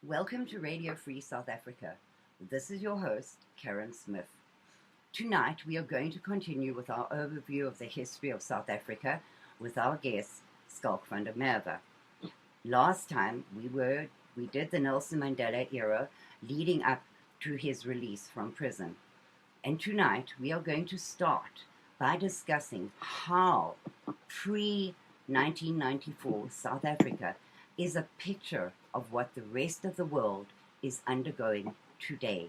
Welcome to Radio Free South Africa. This is your host, Karin Smith. Tonight we are going to continue with our overview of the history of South Africa with our guest, Schalk van der Merwe. Last time we did the Nelson Mandela era leading up to his release from prison. And tonight we are going to start by discussing how pre-1994 South Africa is a picture of what the rest of the world is undergoing today,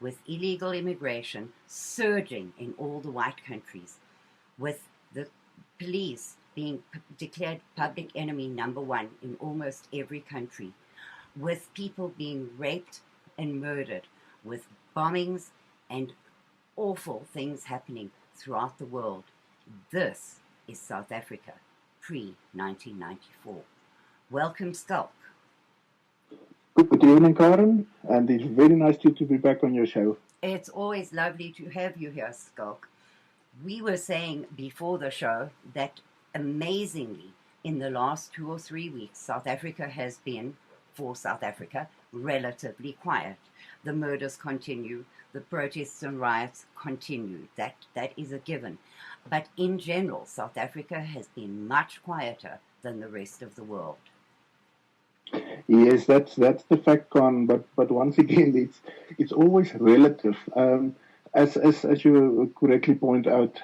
with illegal immigration surging in all the white countries, with the police being declared public enemy number one in almost every country, with people being raped and murdered, with bombings and awful things happening throughout the world. This is South Africa pre-1994. Welcome, Schalk. Good evening, Karin, and it's very nice to be back on your show. It's always lovely to have you here, Schalk. We were saying before the show that amazingly, in the last 2 or 3 weeks, South Africa has been, for South Africa, relatively quiet. The murders continue, the protests and riots continue. That is a given. But in general, South Africa has been much quieter than the rest of the world. Yes, that's the fact, Con. But once again, it's always relative. As you correctly point out,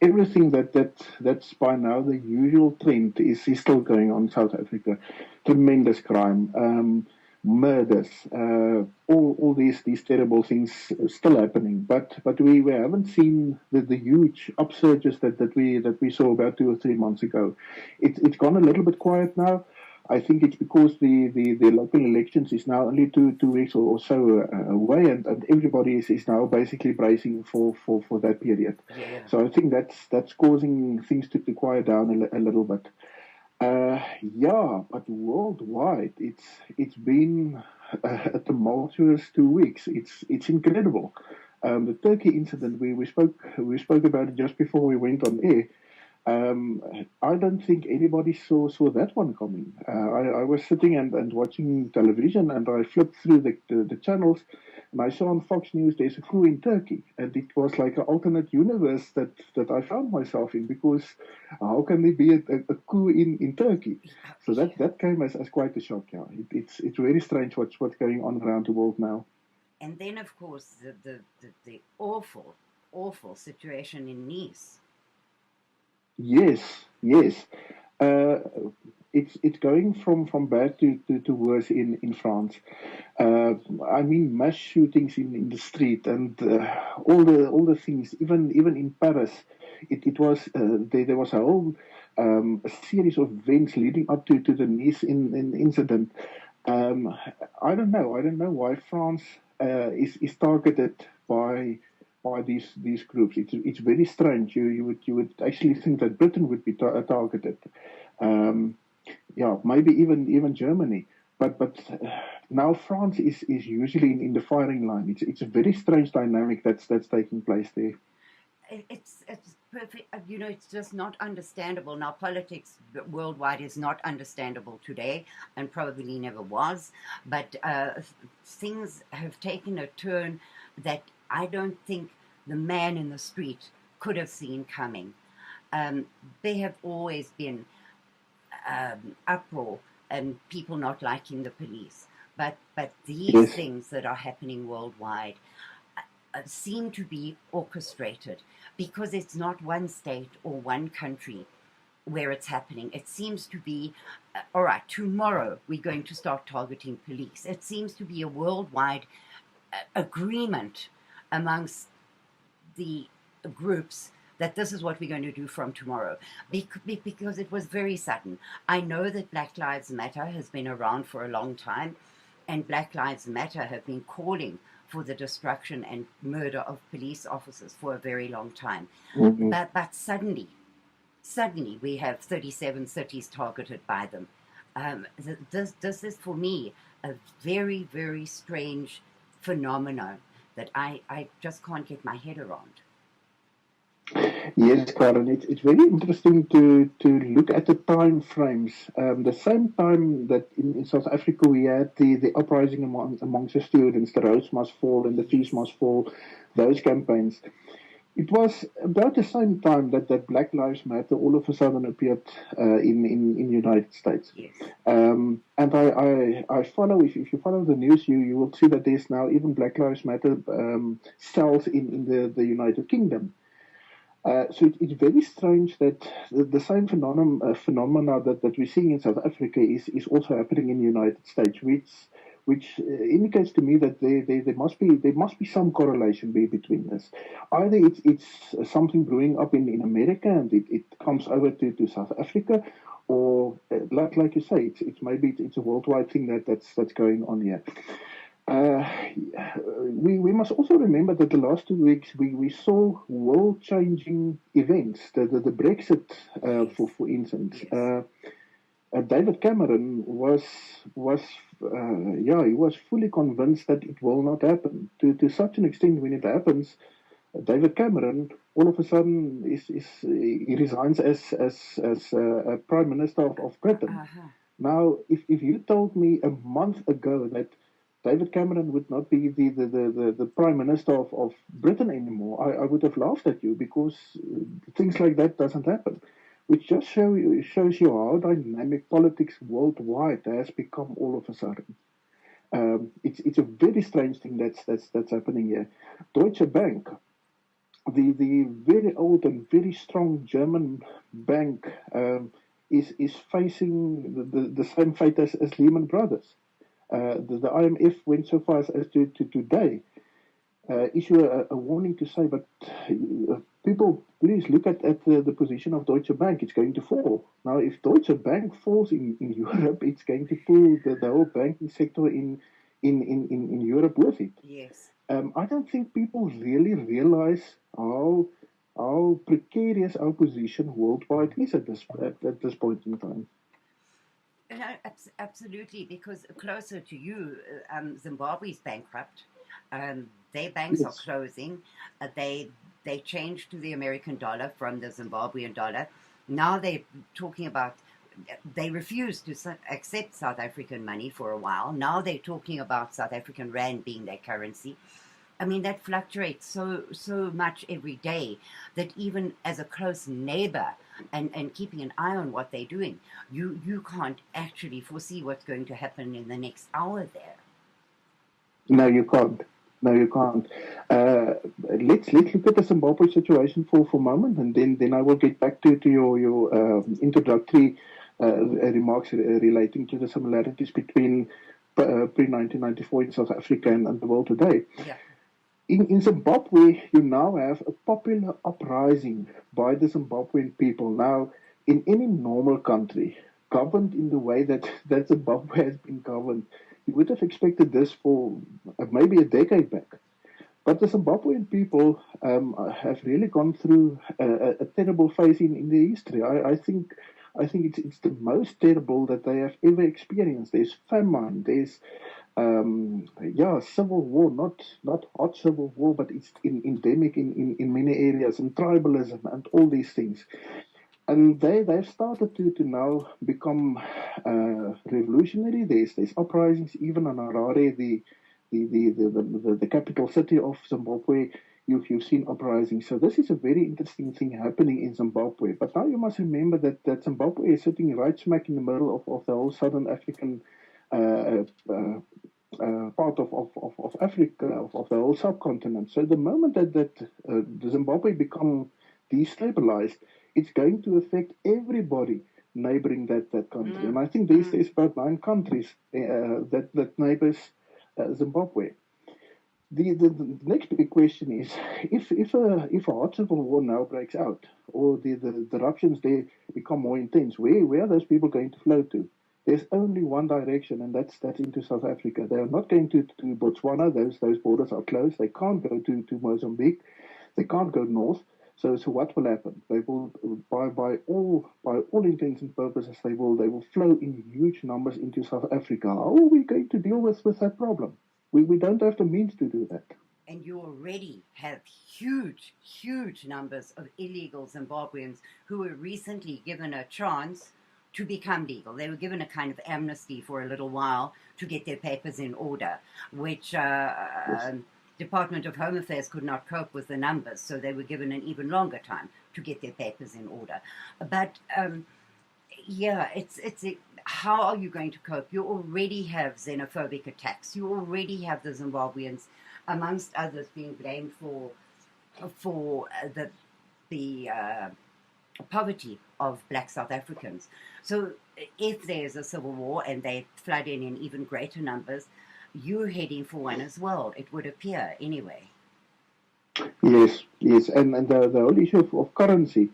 everything that's by now the usual trend is still going on in South Africa. Tremendous crime, murders, all these terrible things still happening. But we haven't seen the huge upsurges that we saw about 2 or 3 months ago. It's gone a little bit quiet now. I think it's because the local elections is now only two weeks or so away, and everybody is now basically bracing for that period. Yeah. So I think that's causing things to quiet down a little bit. But worldwide, it's been a tumultuous 2 weeks. It's incredible. The Turkey incident, we spoke about it just before we went on air. I don't think anybody saw that one coming. I was sitting and watching television, and I flipped through the channels, and I saw on Fox News there's a coup in Turkey, and it was like an alternate universe that I found myself in, because how can there be a coup in Turkey? So that came as quite a shock. Yeah, it's very strange what's going on around the world now. And then, of course, the awful situation in Nice. Yes. It's going from bad to worse in France. I mean, mass shootings in the street, and all the things. Even in Paris, it was there was a whole a series of events leading up to the Nice incident. I don't know why France is targeted by these groups. It's very strange. You would actually think that Britain would be targeted. Maybe even Germany. But now France is usually in the firing line. It's a very strange dynamic that's taking place there. It's perfect. It's just not understandable. Now, politics worldwide is not understandable today, and probably never was. But things have taken a turn that I don't think the man in the street could have seen coming. There have always been uproar and people not liking the police. But these things that are happening worldwide seem to be orchestrated, because it's not one state or one country where it's happening. It seems to be, all right, tomorrow we're going to start targeting police. It seems to be a worldwide agreement amongst the groups that this is what we're going to do from tomorrow, because it was very sudden. I know that Black Lives Matter has been around for a long time, and Black Lives Matter have been calling for the destruction and murder of police officers for a very long time. Mm-hmm. But suddenly we have 37 cities targeted by them. This is, for me, a very, very strange phenomenon that I just can't get my head around. Yes, Karin, it's very interesting to look at the time frames. The same time that in South Africa we had the uprising amongst the students, the roads must fall and the fees Yes, must fall, those campaigns. It was about the same time that Black Lives Matter all of a sudden appeared in United States. yes. And I follow, if you follow the news, you will see that there's now even Black Lives Matter cells in the United Kingdom. So it's very strange that the same phenomena that we're seeing in South Africa is also happening in the United States, which indicates to me that there must be some correlation between this. Either it's something brewing up in America and it comes over to South Africa, or like you say, it's a worldwide thing that's going on here. Uh, we must also remember that the last 2 weeks we saw world changing events. The Brexit, Yes, for instance. yes. David Cameron was yeah, he was fully convinced that it will not happen. To such an extent, when it happens, David Cameron all of a sudden is he resigns as Prime Minister of Britain. Uh-huh. Now, if you told me a month ago that David Cameron would not be the Prime Minister of Britain anymore, I would have laughed at you because things like that doesn't happen. Which just shows you how dynamic politics worldwide has become all of a sudden. It's a very strange thing that's happening here. Deutsche Bank, the very old and very strong German bank, is facing the same fate as Lehman Brothers. The IMF went so far as to today issue a warning to say, but people, please look at the position of Deutsche Bank. It's going to fall. Now, if Deutsche Bank falls in Europe, it's going to pull the whole banking sector in Europe with it. Yes. I don't think people really realize how precarious our position worldwide is at this point in time. No, absolutely, because closer to you, Zimbabwe's bankrupt. Their banks are Yes. closing. They changed to the American dollar from the Zimbabwean dollar. Now they're talking about they refused to accept South African money for a while. Now they're talking about South African rand being their currency. I mean, that fluctuates so much every day that even as a close neighbor and keeping an eye on what they're doing, you can't actually foresee what's going to happen in the next hour there. No, you can't. No, you can't. Let's look at the Zimbabwe situation for a moment, and then I will get back to your introductory remarks relating to the similarities between pre 1994 in South Africa and the world today. Yeah. In Zimbabwe, you now have a popular uprising by the Zimbabwean people. Now, in any normal country, governed in the way that Zimbabwe has been governed, you would have expected this for maybe a decade back. But the Zimbabwean people have really gone through a terrible phase in their history. I think it's the most terrible that they have ever experienced. There's famine. There's civil war, not hot civil war, but it's endemic in many areas, and tribalism and all these things. And they've started to now become revolutionary. There's uprisings even in Harare, the capital city of Zimbabwe. You've seen uprisings. So this is a very interesting thing happening in Zimbabwe. But now you must remember that Zimbabwe is sitting right smack in the middle of the whole Southern African uh, uh, part of Africa, of the whole subcontinent. So the moment that the Zimbabwe become destabilized, it's going to affect everybody neighboring that country. Mm, And I think mm, there's about 9 countries that neighbors Zimbabwe. The next big question is if a hot civil war now breaks out, or the eruptions there become more intense, where are those people going to flow to? There's only one direction, and that's into South Africa. They are not going to Botswana. Those borders are closed. They can't go to Mozambique. They can't go north. So what will happen? They will, by all intents and purposes, they will flow in huge numbers into South Africa. How are we going to deal with that problem? We don't have the means to do that. and you already have huge, huge numbers of illegal Zimbabweans who were recently given a chance to become legal. They were given a kind of amnesty for a little while to get their papers in order, which Yes. Department of Home Affairs could not cope with the numbers, so they were given an even longer time to get their papers in order. But yeah, it's how are you going to cope? You already have xenophobic attacks. You already have the Zimbabweans, amongst others, being blamed for the poverty of black South Africans. So if there's a civil war and they flood in even greater numbers, you're heading for one as well, it would appear anyway. Yes, yes, and the whole issue of currency,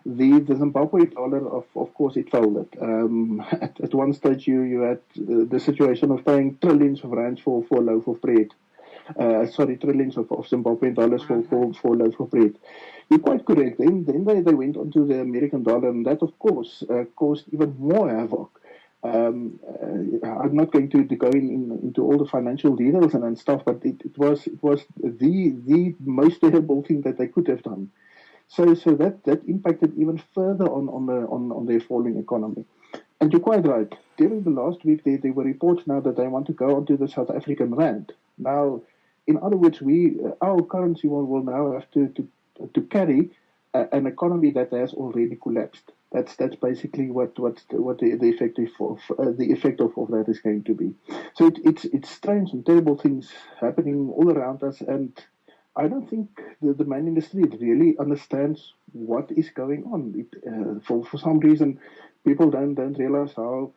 the Zimbabwe dollar, of course, it folded. At one stage, you had the situation of paying trillions of rands for a loaf of bread. Sorry, trillions of Zimbabwean dollars for a loaf of bread. You're quite correct. Then they went on to the American dollar, and that, of course, caused even more havoc. I'm not going to go into all the financial details and stuff, but it was the most terrible thing that they could have done. So that impacted even further on their falling economy. And you're quite right. During the last week, there were reports now that they want to go onto the South African rand. Now, in other words, our currency will now have to carry an economy that has already collapsed. That's basically what the effect of that is going to be. So it's strange and terrible things happening all around us, and I don't think the man in the street really understands what is going on. For some reason, people don't realize how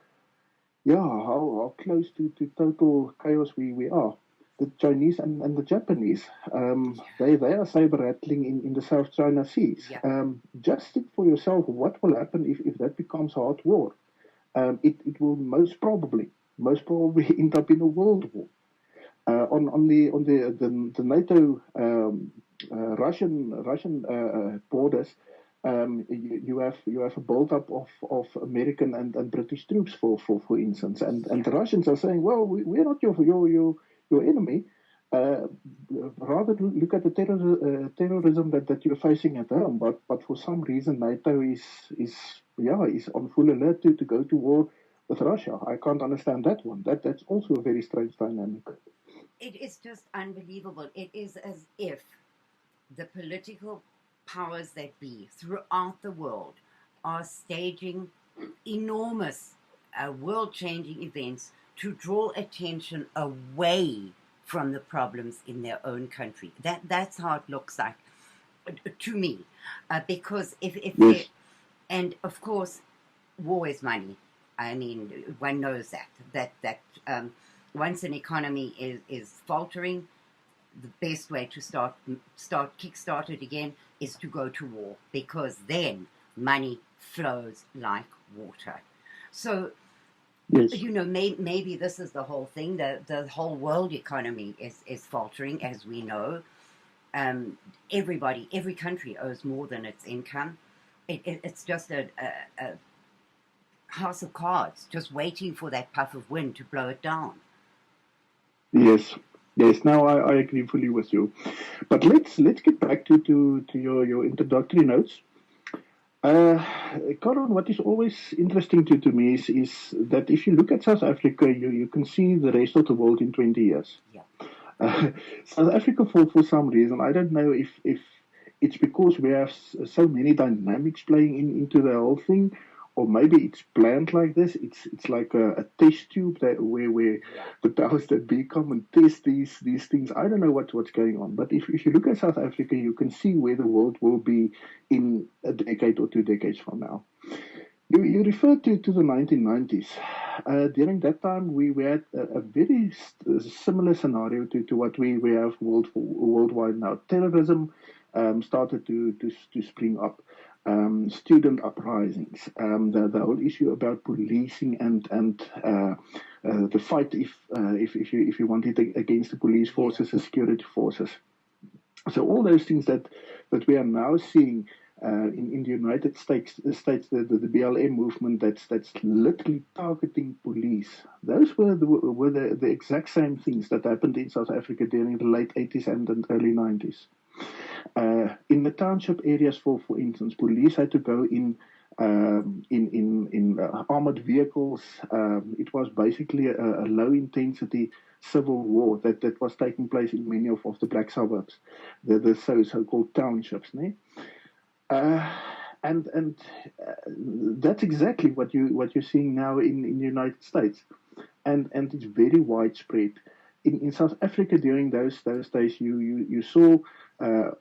close to total chaos we are. The Chinese and the Japanese, they are saber rattling in the South China Seas. Yeah. Just think for yourself what will happen if that becomes a hot war. It will most probably end up in a world war. On the NATO Russian borders, you have a build-up of American and British troops, for instance, and the Russians are saying, well, we're not your enemy. Rather look at the terrorism that you're facing at home, but for some reason NATO is on full alert to go to war with Russia. I can't understand that one. That's also a very strange dynamic. It is just unbelievable. It is as if the political powers that be throughout the world are staging enormous world-changing events to draw attention away from the problems in their own country. That's how it looks like to me, because if Yes. and of course, war is money. I mean, one knows that once an economy is faltering, the best way to kickstart it again is to go to war, because then money flows like water. So, Yes. maybe this is the whole thing. The whole world economy is faltering, as we know. Every country owes more than its income. It's just a house of cards, just waiting for that puff of wind to blow it down. Yes. Yes, now I agree fully with you. But let's get back to your introductory notes. Karin, what is always interesting to me is that if you look at South Africa, you can see the rest of the world in 20 years. Yeah. South Africa, for some reason, I don't know if it's because we have so many dynamics playing into the whole thing, or maybe it's planned like this. It's like a test tube where the powers that be come and test these things. I don't know what's going on, but if you look at South Africa, you can see where the world will be in a decade or 2 decades from now. You referred to the 1990s. During that time, we had a very similar scenario to what we have worldwide now. Terrorism started to spring up. Student uprisings, the whole issue about policing and the fight if you want it against the police forces and security forces. So all those things that we are now seeing in the United States, the BLM movement that's literally targeting police. Those were the exact same things that happened in South Africa during the late 80s and early 90s. In the township areas, for instance, police had to go in armored vehicles. It was basically a low intensity civil war that was taking place in many of the black suburbs, the so-called townships. Ne? And that's exactly what you're seeing now in the United States, and it's very widespread. In South Africa during those days, you saw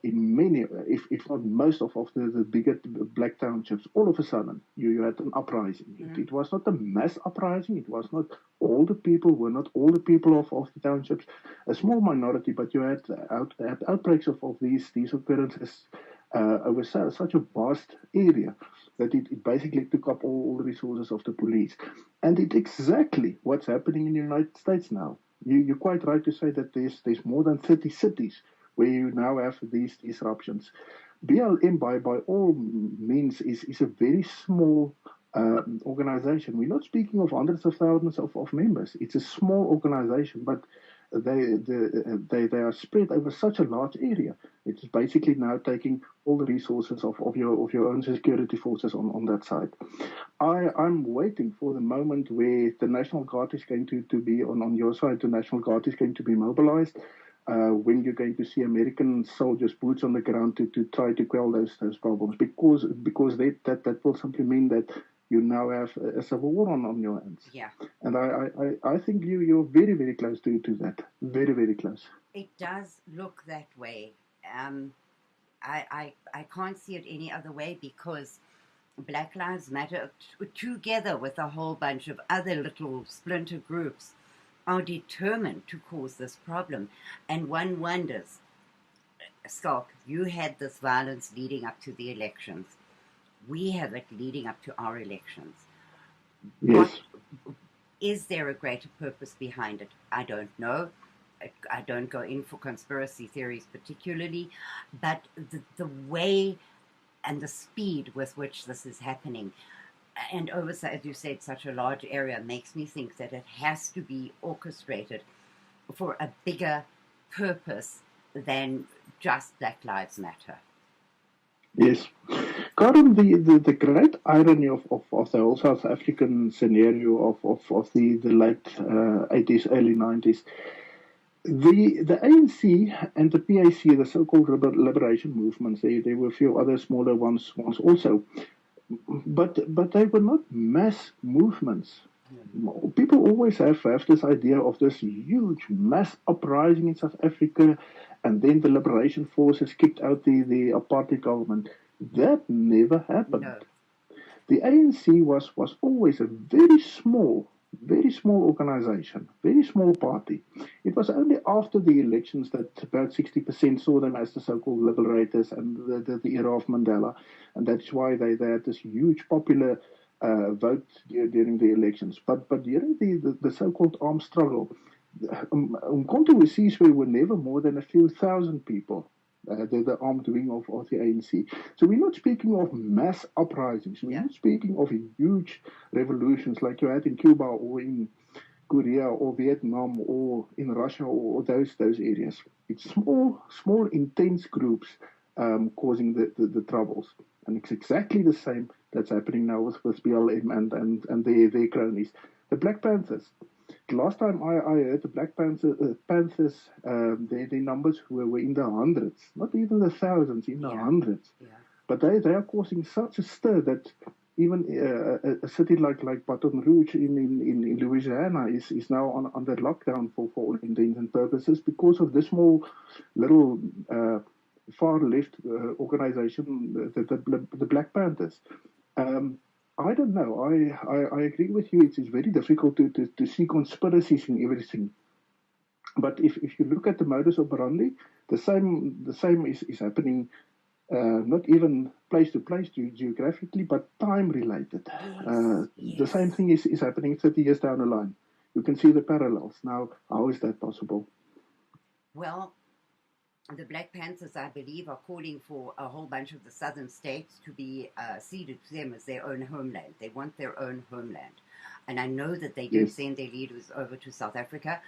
in many, if not most of the bigger black townships, all of a sudden you had an uprising. It was not a mass uprising. It was not all the people were not all the people of the townships, a small minority, but you had outbreaks of these occurrences over such a vast area that it basically took up all the resources of the police. And it's exactly what's happening in the United States now. You're quite right to say that there's more than 30 cities where you now have these disruptions. BLM, by all means, is a very small organization. We're not speaking of hundreds of thousands of members. It's a small organization, but they are spread over such a large area. It's basically now taking all the resources of your own security forces on that side. I'm waiting for the moment where the National Guard is going to be on your side. The National Guard is going to be mobilized. When you're going to see American soldiers, boots on the ground to try to quell those problems, because that will simply mean that you now have a civil war on your hands. Yeah. And I think you're very, very close to that. Very, very close. It does look that way. I can't see it any other way, because Black Lives Matter, together with a whole bunch of other little splinter groups, are determined to cause this problem. And one wonders, Schalk, you had this violence leading up to the elections. We have it leading up to our elections. Yes. Is there a greater purpose behind it? I don't know. I don't go in for conspiracy theories particularly, but the way and the speed with which this is happening, and over, as you said, such a large area, makes me think that it has to be orchestrated for a bigger purpose than just Black Lives Matter. Yes. Karin, the great irony of the whole South African scenario of the late 80s, early 90s, the ANC and the PAC, the so-called liberation movements, there were a few other smaller ones also, but they were not mass movements. People always have this idea of this huge mass uprising in South Africa, and then the liberation forces kicked out the apartheid government. That never happened. No. The ANC was always a very small organization, very small party. It was only after the elections that about 60% saw them as the so-called liberators and the era of Mandela, and that's why they had this huge popular vote during the elections. But during the so-called armed struggle, Umkhonto were never more than a few thousand people. The armed wing of the ANC. So we're not speaking of mass uprisings. We're not speaking of huge revolutions like you had in Cuba or in Korea or Vietnam or in Russia or those areas. It's small intense groups causing the troubles. And it's exactly the same that's happening now with BLM and their cronies. The Black Panthers. The last time I heard, the Black Panthers, their numbers were in the hundreds, not even the thousands, in the hundreds. Yeah. But they are causing such a stir that even a city like Baton Rouge in Louisiana is now under lockdown for all intents and purposes because of this small little far left organization, the Black Panthers. I don't know. I agree with you. It's very difficult to see conspiracies in everything. But if you look at the modus operandi, the same is happening. Not even place to place geographically, but time related. Yes. The same thing is happening 30 years down the line. You can see the parallels. Now, how is that possible? Well, the Black Panthers, I believe, are calling for a whole bunch of the southern states to be ceded to them as their own homeland. They want their own homeland. And I know that they did Yes. send their leaders over to South Africa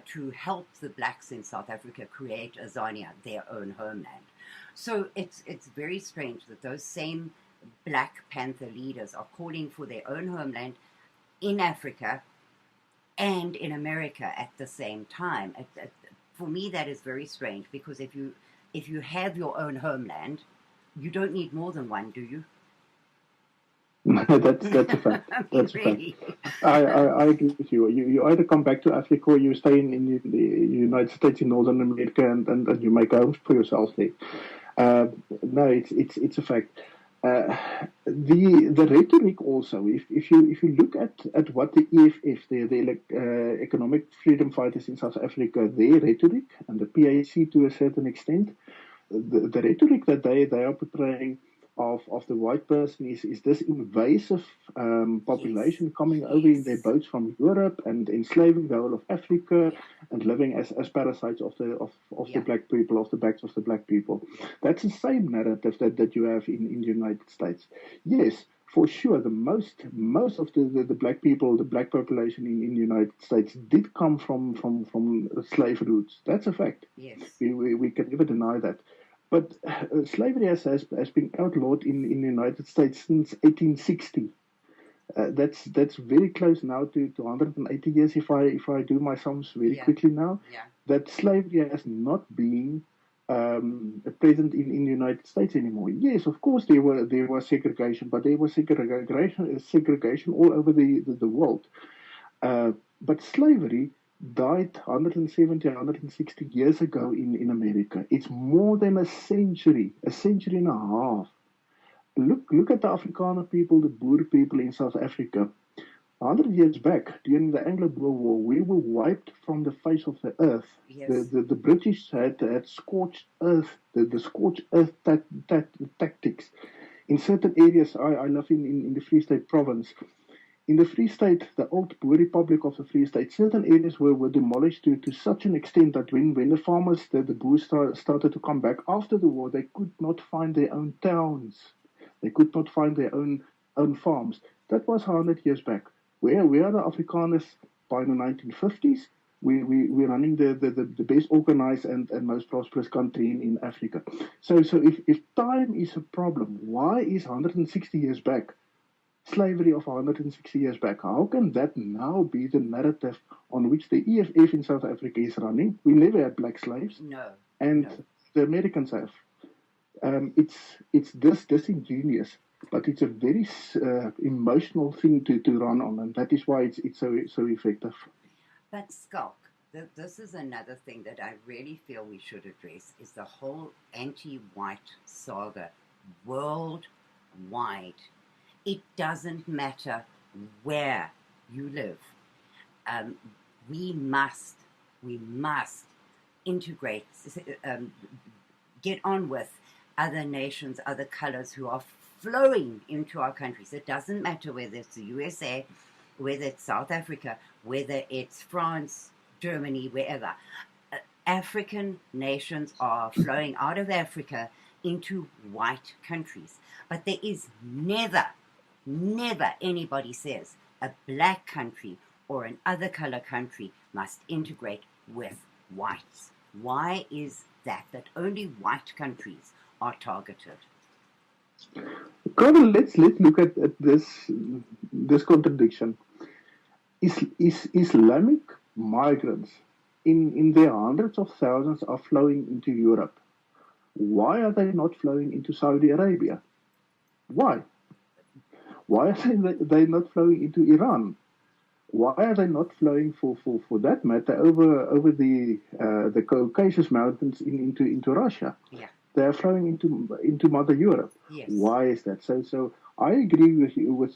to help the blacks in South Africa create Azania, their own homeland. So it's very strange that those same Black Panther leaders are calling for their own homeland in Africa and in America at the same time. For me, that is very strange, because if you have your own homeland, you don't need more than one, do you? That's a fact. I mean, That's a fact. really. I agree with you. You either come back to Africa or you stay in the United States, in Northern America, and you make homes for yourself there. Uh, no, it's a fact. The rhetoric also, if you look at what the EFF, the Economic Freedom Fighters in South Africa, their rhetoric, and the PAC to a certain extent, the rhetoric that they are portraying of the white person is this invasive population Yes. coming over in their Yes. boats from Europe and enslaving the whole of Africa Yeah. and living as parasites of the Yeah. black people, of the backs of the black people. Yeah. That's the same narrative that you have in the United States. Yes, for sure, the most of the black people, the black population in the United States did come from slave roots. That's a fact. Yes. We can never deny that. But slavery has been outlawed in the United States since 1860. That's very close now to 180 years if I do my sums very Yeah. quickly now. Yeah. That slavery has not been present in the United States anymore. Yes, of course there was segregation, but there was segregation all over the world. But slavery died 170, 160 years ago in America. It's more than a century and a half. Look at the Afrikaner people, the Boer people in South Africa. 100 years back, during the Anglo-Boer War, we were wiped from the face of the earth. Yes. The British had scorched earth, the scorched earth tactics. In certain areas, I live in the Free State province. In the Free State, the old Boer Republic of the Free State, certain areas were demolished to such an extent that when the farmers, the Boers started to come back after the war, they could not find their own towns. They could not find their own farms. That was 100 years back. Where are the Afrikaners by the 1950s? We're running the best organized and most prosperous country in Africa. So if time is a problem, why is 160 years back slavery of 160 years back? How can that now be the narrative on which the EFF in South Africa is running? We never had black slaves, No. and No. the Americans have. It's disingenuous, but it's a very emotional thing to run on, and that is why it's so effective. But Schalk, this is another thing that I really feel we should address, is the whole anti-white saga worldwide. It doesn't matter where you live. We must integrate, get on with other nations, other colors who are flowing into our countries. It doesn't matter whether it's the USA, whether it's South Africa, whether it's France, Germany, wherever. African nations are flowing out of Africa into white countries. But there is never anybody says a black country or an other color country must integrate with whites. Why is that only white countries are targeted? Karin, let's look at this contradiction. Islamic migrants in their hundreds of thousands are flowing into Europe. Why are they not flowing into Saudi Arabia? Why? Why are they not flowing into Iran? Why are they not flowing for that matter over the Caucasus Mountains into Russia? Yeah. They are flowing into Mother Europe. Yes. Why is that? So I agree with you.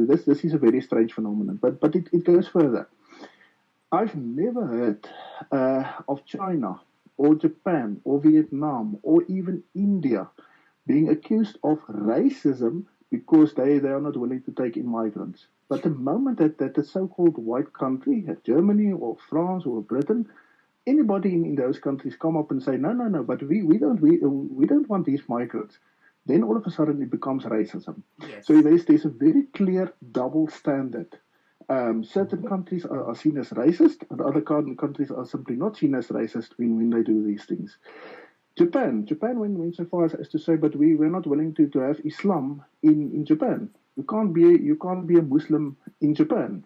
This is a very strange phenomenon, but it goes further. I've never heard of China or Japan or Vietnam or even India being accused of racism because they are not willing to take in migrants. But the moment that the so-called white country, Germany or France or Britain, anybody in those countries come up and say, no, no, no, but we don't want these migrants, then all of a sudden it becomes racism. Yes. So there's a very clear double standard. Certain countries are seen as racist, and other countries are simply not seen as racist when they do these things. Japan went so far as to say, but we're not willing to have Islam in Japan. You can't be a Muslim in Japan.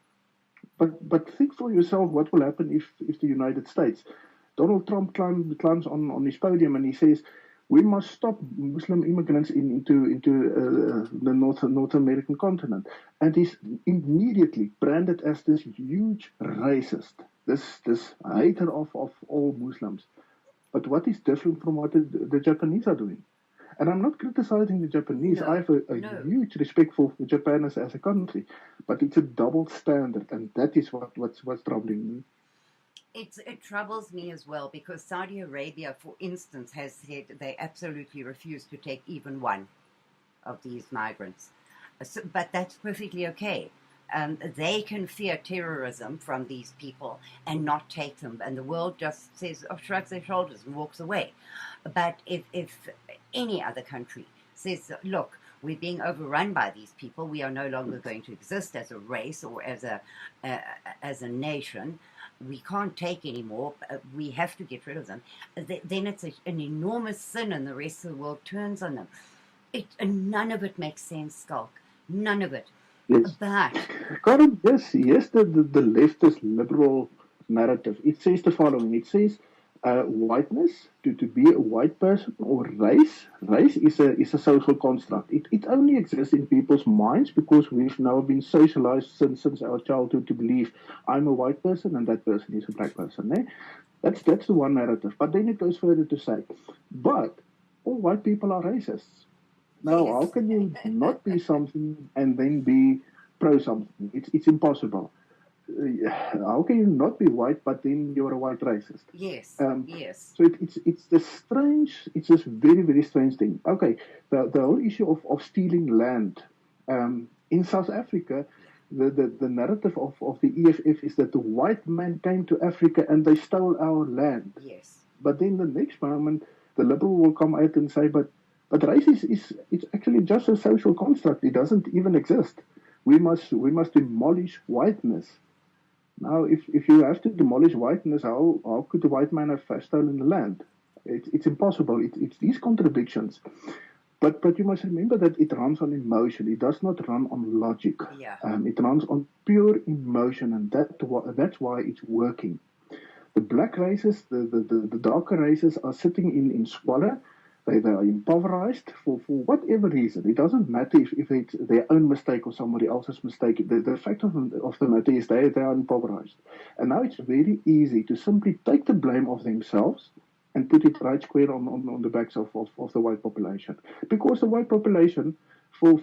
But think for yourself what will happen if the United States, Donald Trump climbs on his podium and he says, we must stop Muslim immigrants into the North American continent, and he's immediately branded as this huge racist, this hater of all Muslims. But what is different from what the Japanese are doing? And I'm not criticizing the Japanese. No, I have a huge respect for Japan as a country, but it's a double standard, and that is what's troubling me. It troubles me as well, because Saudi Arabia, for instance, has said they absolutely refuse to take even one of these migrants. But that's perfectly okay. They can fear terrorism from these people and not take them, and the world just says, shrugs their shoulders and walks away. But if any other country says, look, we're being overrun by these people, we are no longer going to exist as a race or as a nation, we can't take any more, we have to get rid of them, then it's an enormous sin, and the rest of the world turns on them. None of it makes sense, Schalk. None of it. Yes. But Karin, yes, the leftist liberal narrative. It says the following. It says whiteness, to be a white person, or race is a social construct. It only exists in people's minds because we've now been socialized since our childhood to believe I'm a white person and that person is a black person. Eh? That's the one narrative. But then it goes further to say, but all white people are racists. Now, yes. How can you not be something and then be pro something? It's impossible. How can you not be white but then you're a white racist? Yes, yes. So it's this very, very strange thing. Okay, the whole issue of stealing land in South Africa. The narrative of the EFF is that the white man came to Africa and they stole our land. Yes. But then the next moment, the liberal will come out and say, but race is it's actually just a social construct. It doesn't even exist. We must demolish whiteness. Now, if you have to demolish whiteness, how could the white man have stolen the land? It's impossible. It's these contradictions. But you must remember that it runs on emotion. It does not run on logic. Yeah. It runs on pure emotion, and that's why it's working. The black races, the darker races are sitting in squalor. They are impoverished for whatever reason. It doesn't matter if it's their own mistake or somebody else's mistake. The fact of the matter is they are impoverished. And now it's very easy to simply take the blame of themselves and put it right square on the backs of the white population. Because the white population, for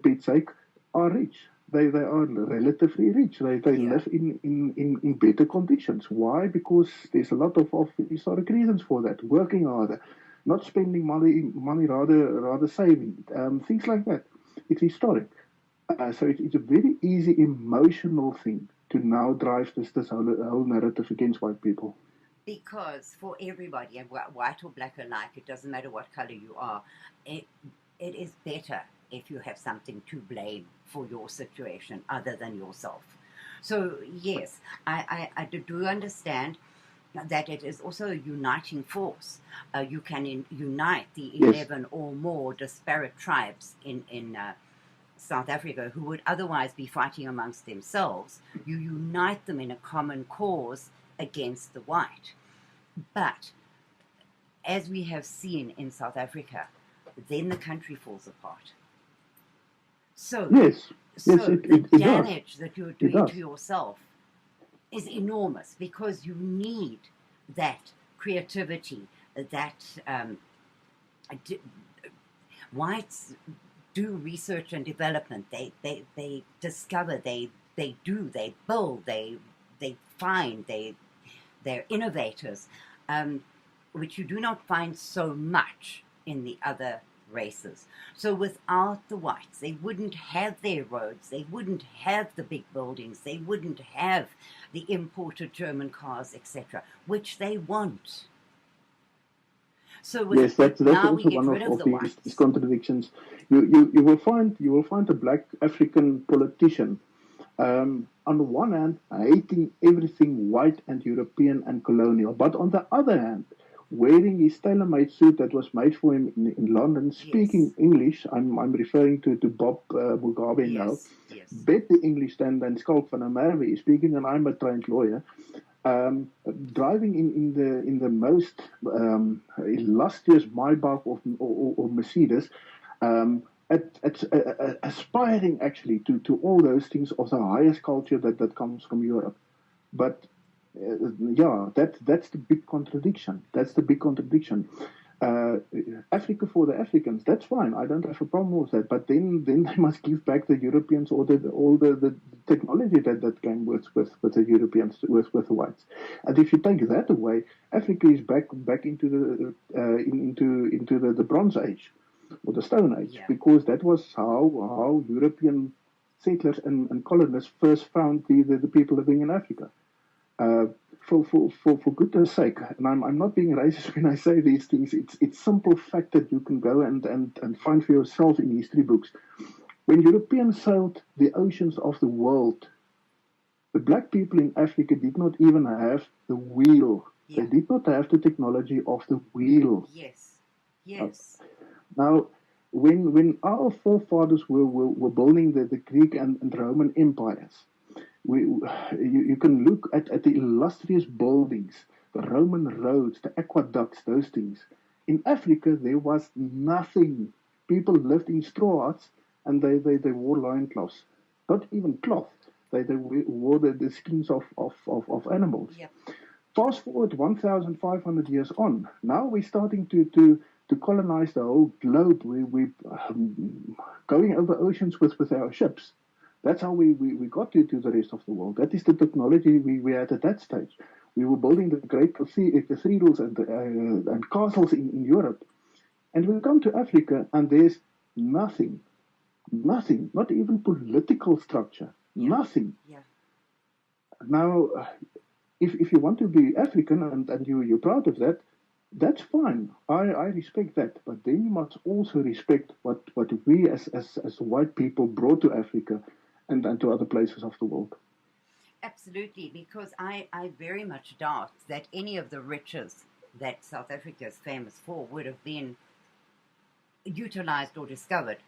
Pete's sake, are rich. They are relatively rich. They live in better conditions. Why? Because there's a lot of historic reasons for that. Working harder, not spending money rather saving, things like that. It's historic. So it's a very easy emotional thing to now drive this whole narrative against white people. Because for everybody, white or black alike, it doesn't matter what color you are, it is better if you have something to blame for your situation other than yourself. So yes, I do understand that it is also a uniting force. You can unite the 11 or more disparate tribes in South Africa who would otherwise be fighting amongst themselves. You unite them in a common cause against the white. But as we have seen in South Africa, then the country falls apart. So, the damage that you're doing to yourself is enormous, because you need that creativity, that whites do research and development. They discover, they do, they build, they find, they're innovators, which you do not find so much in the other races. So without the whites, they wouldn't have their roads, they wouldn't have the big buildings, they wouldn't have the imported German cars, etc., which they want. So Yes, that's now we also get one rid of of the these whites. contradictions. You will find a black African politician on the one hand hating everything white and European and colonial, but on the other hand wearing his tailor-made suit that was made for him in London, Yes, speaking English. I'm referring to Bob Mugabe now. yes, yes. Better English than Schalk van der Merwe is speaking, and I'm a trained lawyer. Driving in the most illustrious Maybach or Mercedes, aspiring actually to all those things of the highest culture that comes from Europe. But yeah, that's the big contradiction. That's the big contradiction. Uh, Africa for the Africans, that's fine. I don't have a problem with that. But then they must give back the Europeans all the technology that came with the Europeans, with the whites. And if you take that away, Africa is back into the Bronze Age or the Stone Age, Yeah. because that was how European settlers and colonists first found the people living in Africa. Uh, for goodness sake, and I'm not being racist when I say these things, it's simple fact that you can go and find for yourself in history books. When Europeans sailed the oceans of the world, the black people in Africa did not even have the wheel. Yeah. They did not have the technology of the wheel. Yes, Uh, yes. Now, when our forefathers were building the Greek and Roman empires, you can look at the illustrious buildings, the Roman roads, the aqueducts, those things. In Africa, there was nothing. People lived in straw huts, and they wore loincloths. Not even cloth. They wore the skins of animals. Yep. Fast forward 1,500 years on. Now we're starting to colonize the whole globe. We're going over oceans with our ships. That's how we got to the rest of the world. That is the technology we had at that stage. We were building the great cathedrals and castles in Europe. And we come to Africa, and there's nothing, not even political structure, Yeah. nothing. Yeah. Now, if you want to be African and you're proud of that, that's fine. I respect that. But then you must also respect what we as white people brought to Africa and to other places of the world. Absolutely, because I very much doubt that any of the riches that South Africa is famous for would have been utilized or discovered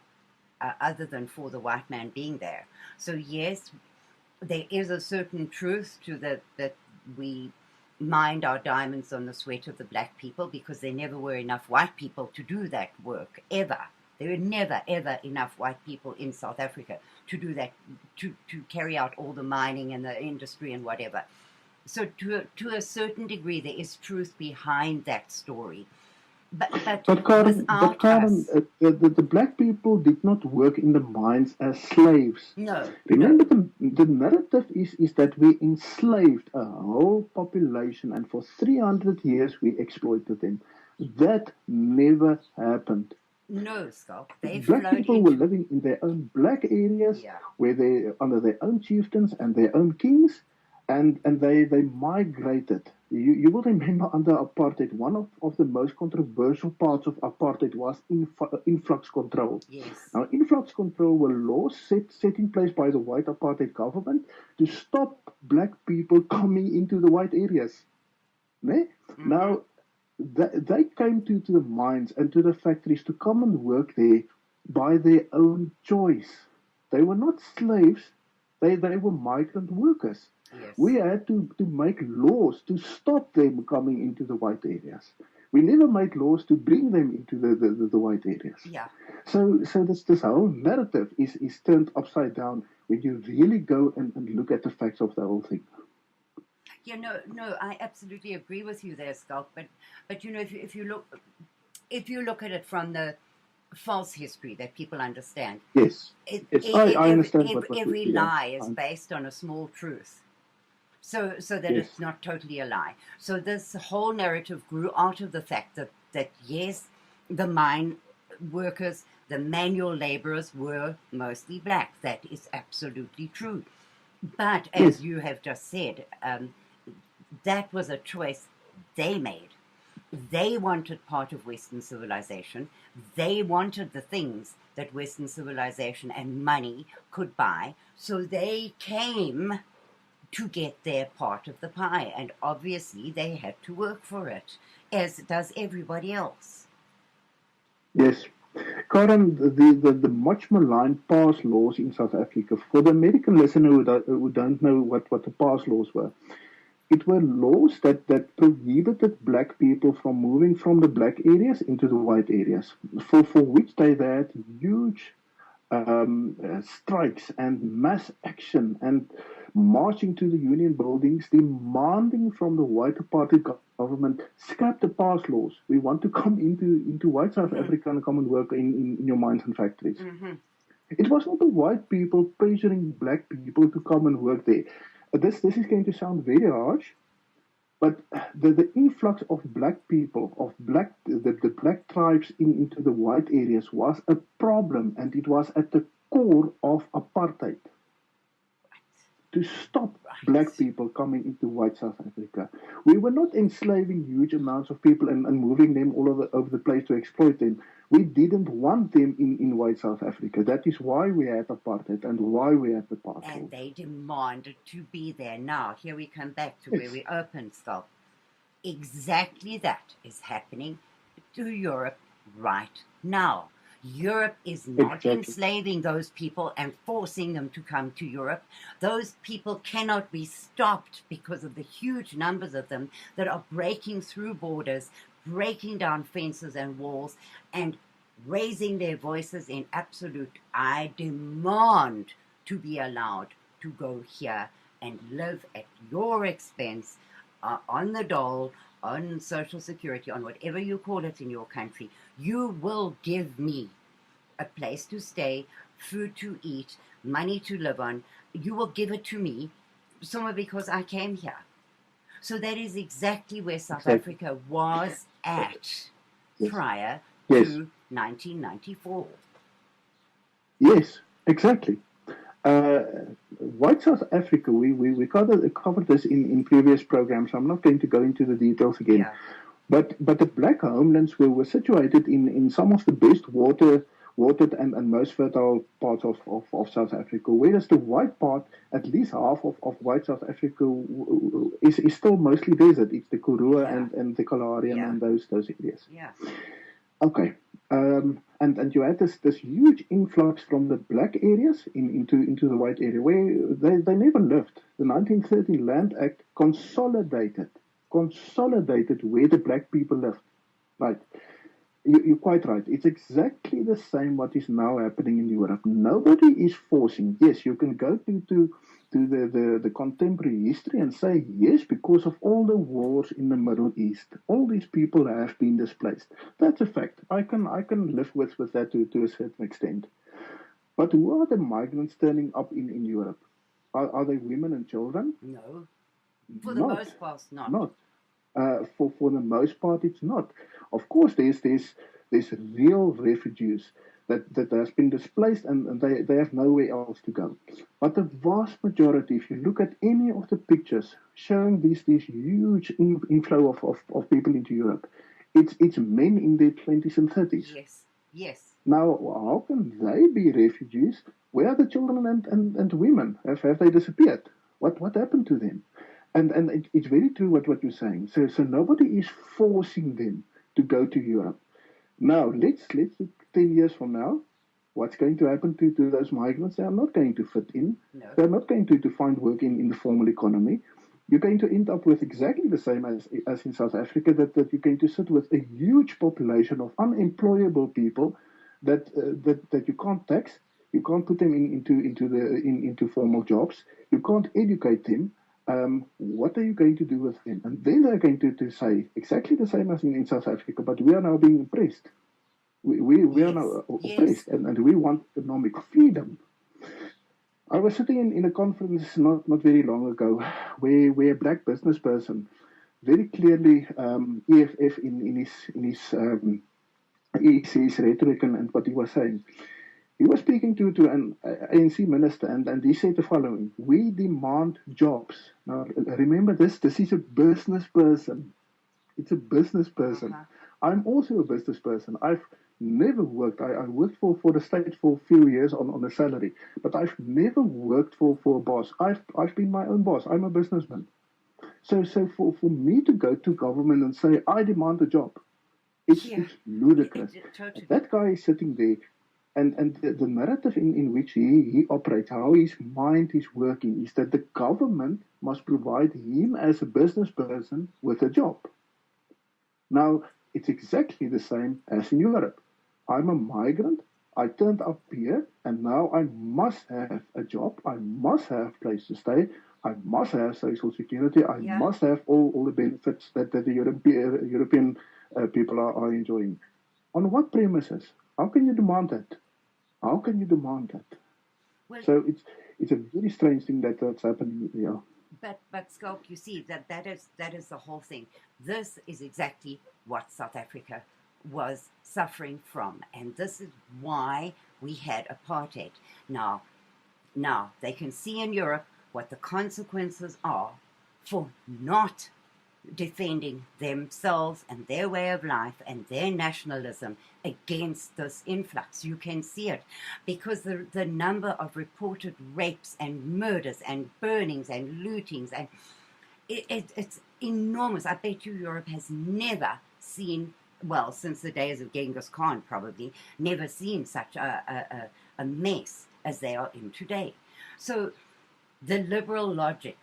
other than for the white man being there. So yes, there is a certain truth to that we mined our diamonds on the sweat of the black people, because there never were enough white people to do that work, ever. There were never, ever enough white people in South Africa to do that, to carry out all the mining and the industry and whatever. So to a certain degree, there is truth behind that story. But without Karin, us, the black people did not work in the mines as slaves. no, Remember, the narrative is that we enslaved a whole population, and for 300 years we exploited them. That never happened. no, Schalk. They Black flowed people were into, living in their own black areas, yeah, where they under their own chieftains and their own kings, and they migrated. You will remember under apartheid, one of the most controversial parts of apartheid was influx control. yes, Now, influx control were laws set in place by the white apartheid government to stop black people coming into the white areas. Ne? mm-hmm. Now, they came to the mines and to the factories to come and work there by their own choice. They were not slaves, they were migrant workers. Yes, We had to make laws to stop them coming into the white areas. We never made laws to bring them into the white areas. yeah. So this whole narrative is turned upside down when you really go and look at the facts of the whole thing. Yeah, no, I absolutely agree with you there, Schalk. But you know, if you look at it from the false history that people understand, Yes, yes, I understand every yeah, lie is based on a small truth, so that yes. it's not totally a lie. So this whole narrative grew out of the fact that yes, the mine workers, the manual laborers were mostly black. That is absolutely true. But as you have just said, that was a choice they made. They wanted part of Western civilization. They wanted the things that Western civilization and money could buy. So they came to get their part of the pie. And obviously they had to work for it, as does everybody else. Yes. Karin, the much maligned pass laws in South Africa, for the American listener who don't know what the pass laws were, it were laws that prohibited black people from moving from the black areas into the white areas, for which they had huge strikes and mass action and marching to the union buildings, demanding from the white apartheid government, scrap the pass laws. We want to come into white South Africa and come and work in your mines and factories. Mm-hmm. It was not the white people pressuring black people to come and work there. This is going to sound very harsh, but the influx of black people, of the black tribes into the white areas was a problem, and it was at the core of apartheid. To stop black people coming into white South Africa. We were not enslaving huge amounts of people and moving them all over the place to exploit them. We didn't want them in white South Africa. That is why we had apartheid and why we had the pass. And they demanded to be there. Now, here we come back to where we opened, Schalk. Exactly that is happening to Europe right now. Europe is not enslaving those people and forcing them to come to Europe. Those people cannot be stopped because of the huge numbers of them that are breaking through borders, breaking down fences and walls, and raising their voices in absolute, I demand to be allowed to go here and live at your expense, on the dole, on Social Security, on whatever you call it in your country. You will give me a place to stay, food to eat, money to live on. You will give it to me somewhere because I came here. So that is exactly where South Africa was at prior to 1994. Yes, exactly. White South Africa, we covered this in previous programs. I'm not going to go into the details again. Yeah. But the black homelands were situated in some of the best watered and most fertile parts of South Africa, whereas the white part, at least half of white South Africa, is still mostly desert. It's the Karoo and the Kalahari and those areas. Yeah. Okay. And you had this huge influx from the black areas into the white area where they never lived. The 1913 Land Act consolidated where the black people lived. Right. You're quite right. It's exactly the same what is now happening in Europe. Nobody is forcing. Yes, you can go to the contemporary history and say, yes, because of all the wars in the Middle East, all these people have been displaced. That's a fact. I can live with that to a certain extent. But who are the migrants turning up in Europe? Are they women and children? No. For the most part, not. Not. For the most part, it's not. Of course, there's real refugees that has been displaced and they have nowhere else to go. But the vast majority, if you look at any of the pictures showing this huge inflow of people into Europe, it's men in their 20s and 30s. Yes. Now, how can they be refugees? Where are the children and women? Have they disappeared? What happened to them? And it's very true what you're saying. So nobody is forcing them to go to Europe. Now, let's look 10 years from now. What's going to happen to those migrants? They are not going to fit in. No. They're not going to find work in the formal economy. You're going to end up with exactly the same as in South Africa, that you're going to sit with a huge population of unemployable people that you can't tax. You can't put them into formal jobs. You can't educate them. What are you going to do with them? And then they're going to say exactly the same as in South Africa, but we are now being oppressed. We are now oppressed, and we want economic freedom. I was sitting in a conference not very long ago where a black business person very clearly, EFF in his rhetoric and what he was saying. He was speaking to an ANC minister, and he said the following: "We demand jobs." Now, remember this. This is a business person. It's a business person. Uh-huh. I'm also a business person. I've never worked. I worked for the state for a few years on a salary, but I've never worked for a boss. I've been my own boss. I'm a businessman. So for me to go to government and say I demand a job, Yeah, it's ludicrous. totally. That guy is sitting there, and the narrative in which he operates, how his mind is working, is that the government must provide him as a business person with a job. Now, it's exactly the same as in Europe. I'm a migrant. I turned up here, and now I must have a job. I must have a place to stay. I must have social security. I Yeah. must have all the benefits that the European people are enjoying. On what premises? How can you demand that? How can you demand that? Well, So it's a very strange thing that's happening here. but Schalk, you see that is the whole thing. This is exactly what South Africa was suffering from, and this is why we had apartheid. Now they can see in Europe what the consequences are for not defending themselves and their way of life and their nationalism against this influx. You can see it because the number of reported rapes and murders and burnings and lootings, and it's enormous. I bet you Europe has never seen, well, since the days of Genghis Khan probably, never seen such a mess as they are in today. So the liberal logic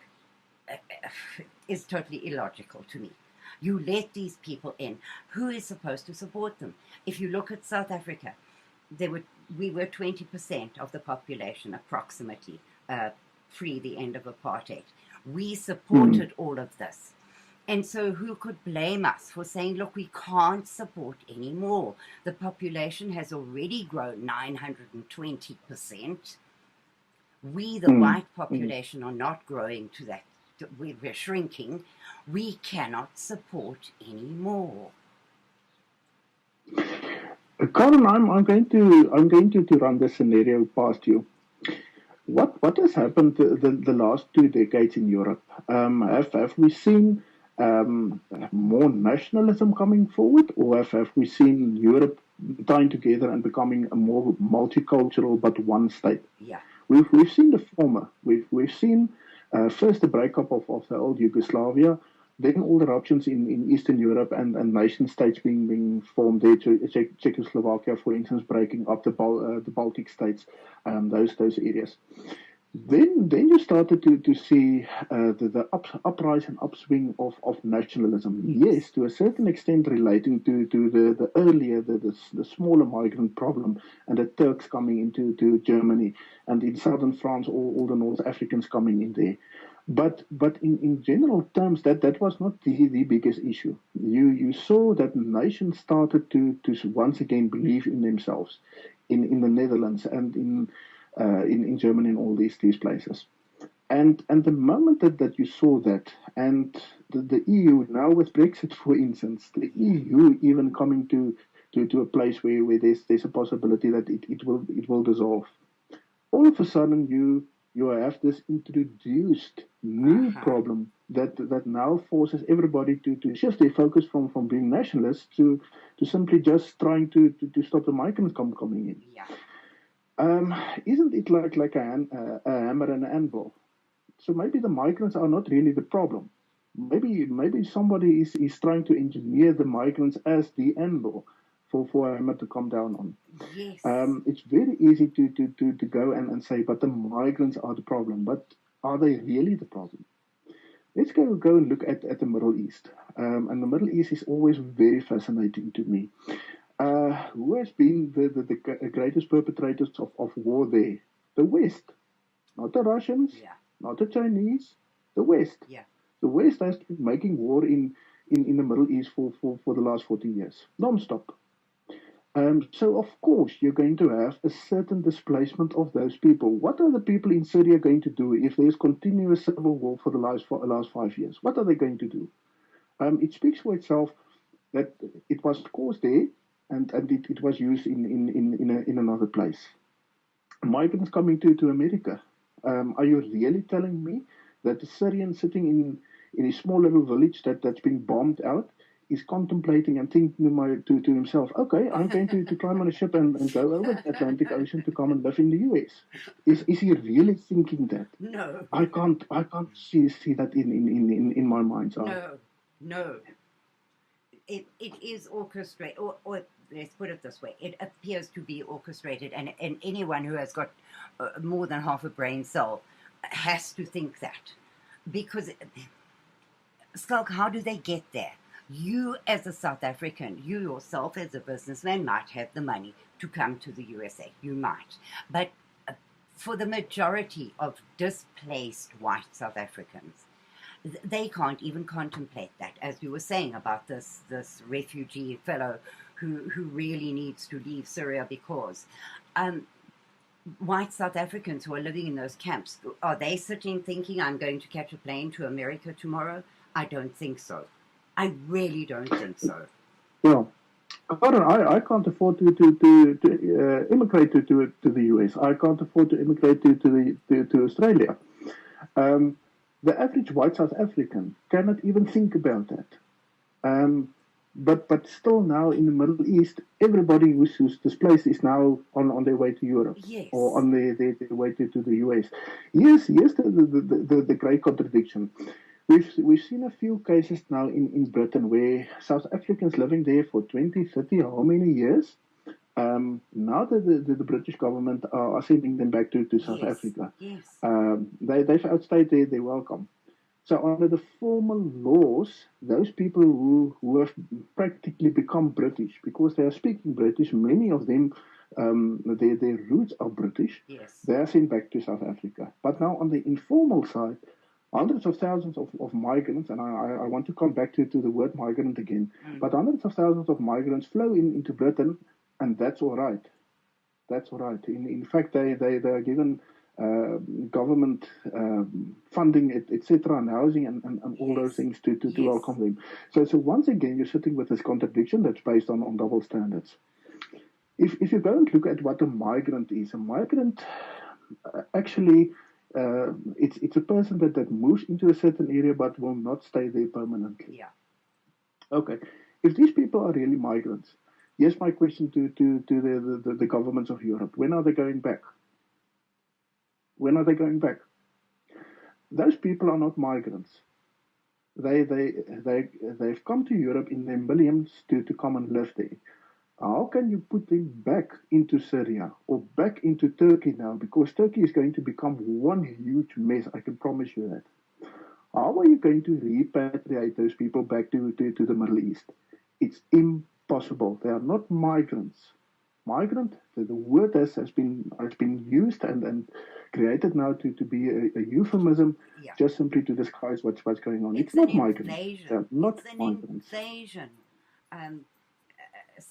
is totally illogical to me. You let these people in. Who is supposed to support them? If you look at South Africa, we were 20% of the population approximately pre the end of apartheid. We supported all of this. And so who could blame us for saying, look, we can't support anymore. The population has already grown 920%. We, the white population, are not growing to that. We're shrinking. We cannot support anymore. Karin, I'm going to run this scenario past you. What has happened the last 2 decades in Europe? Have we seen more nationalism coming forward, or have we seen Europe tying together and becoming a more multicultural but one state? Yeah. We've seen the former. We've seen first the breakup of the old Yugoslavia, then all the eruptions in Eastern Europe and nation states being formed there. Czechoslovakia, for instance, breaking up the Baltic states, those areas. Then you started to see the uprise and upswing of nationalism. Yes, to a certain extent relating to the earlier, the smaller migrant problem and the Turks coming into Germany, and in southern France, all the North Africans coming in there. But in general terms, that was not the biggest issue. You saw that nations started to once again believe in themselves, in the Netherlands and in Germany and all these places. And the moment that you saw that, and the EU now with Brexit, for instance, the EU even coming to a place where there's a possibility that it will dissolve. All of a sudden you have this introduced new problem that now forces everybody to shift their focus from being nationalists to simply just trying to stop the migrants coming in. Yeah. Isn't it like a hammer and an anvil? So maybe the migrants are not really the problem. Maybe somebody is trying to engineer the migrants as the anvil for a hammer to come down on. Yes. It's very easy to go and say, but the migrants are the problem. But are they really the problem? Let's go and look at the Middle East. And the Middle East is always very fascinating to me. Who has been the greatest perpetrators of war there? The West. Not the Russians, not the Chinese, the West. Yeah. The West has been making war in the Middle East for the last 40 years, non-stop. So, of course, you're going to have a certain displacement of those people. What are the people in Syria going to do if there's continuous civil war for the last 5 years? What are they going to do? It speaks for itself that it was caused there. and it was used in another place. Migrants coming to America. Are you really telling me that a Syrian sitting in a small little village that's been bombed out is contemplating and thinking to himself, okay, I'm going to climb on a ship and go over the Atlantic Ocean to come and live in the US? Is he really thinking that? No. I can't see that in my mind's eye. No, no. It is orchestrated, or let's put it this way, it appears to be orchestrated, and anyone who has got more than half a brain cell has to think that. Because, Schalk, how do they get there? You as a South African, you yourself as a businessman might have the money to come to the USA. You might. But for the majority of displaced white South Africans, they can't even contemplate that, as you were saying about this refugee fellow who really needs to leave Syria because white South Africans who are living in those camps, are they sitting thinking, I'm going to catch a plane to America tomorrow? I don't think so. I really don't think so. Yeah. Karin, I can't afford to immigrate to the US. I can't afford to immigrate to Australia. The average white South African cannot even think about that. But still now in the Middle East, everybody who's displaced is now on their way to Europe. Yes. Or on their way to the US. Yes, the great contradiction. We've seen a few cases now in Britain where South Africans living there for 20, 30, how many years? Now that the British government are sending them back to South Africa. Yes. They've outstayed their welcome. So under the formal laws, those people who have practically become British, because they are speaking British, many of them, their roots are British, yes. They are sent back to South Africa. But now on the informal side, hundreds of thousands of migrants, and I want to come back to the word migrant again, but hundreds of thousands of migrants flow into Britain, and that's all right. That's all right. In fact, they are given government funding, etc., and housing and all those things to welcome them. So once again, you're sitting with this contradiction that's based on double standards. If you go and look at what a migrant is, a migrant actually it's a person that moves into a certain area but will not stay there permanently. Yeah. Okay. If these people are really migrants, here's my question to the governments of Europe. When are they going back? When are they going back? Those people are not migrants. They've come to Europe in their millions to come and live there. How can you put them back into Syria or back into Turkey now? Because Turkey is going to become one huge mess, I can promise you that. How are you going to repatriate those people back to the Middle East? It's impossible. They are not migrants. Migrant, the word has been used and created now to be a euphemism, just simply to disguise what's going on. It's not migrants. They're not migrants. Invasion.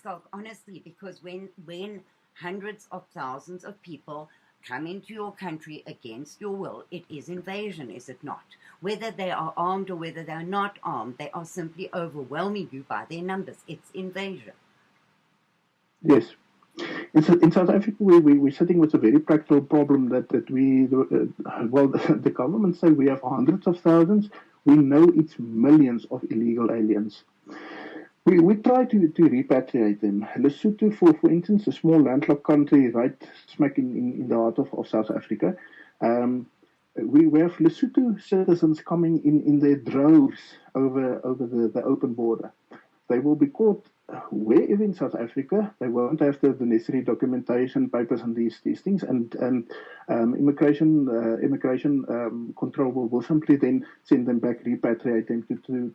Schalk, honestly, because when hundreds of thousands of people come into your country against your will, it is invasion, is it not? Whether they are armed or whether they are not armed, they are simply overwhelming you by their numbers. It's invasion. Yes. In South Africa, we're sitting with a very practical problem that the government say we have hundreds of thousands. We know it's millions of illegal aliens. We try to repatriate them. Lesotho, for instance, a small landlocked country right smack in the heart of South Africa. We have Lesotho citizens coming in their droves over the open border. They will be caught wherever in South Africa. They won't have the necessary documentation, papers, and these things, and immigration control will simply then send them back, repatriate them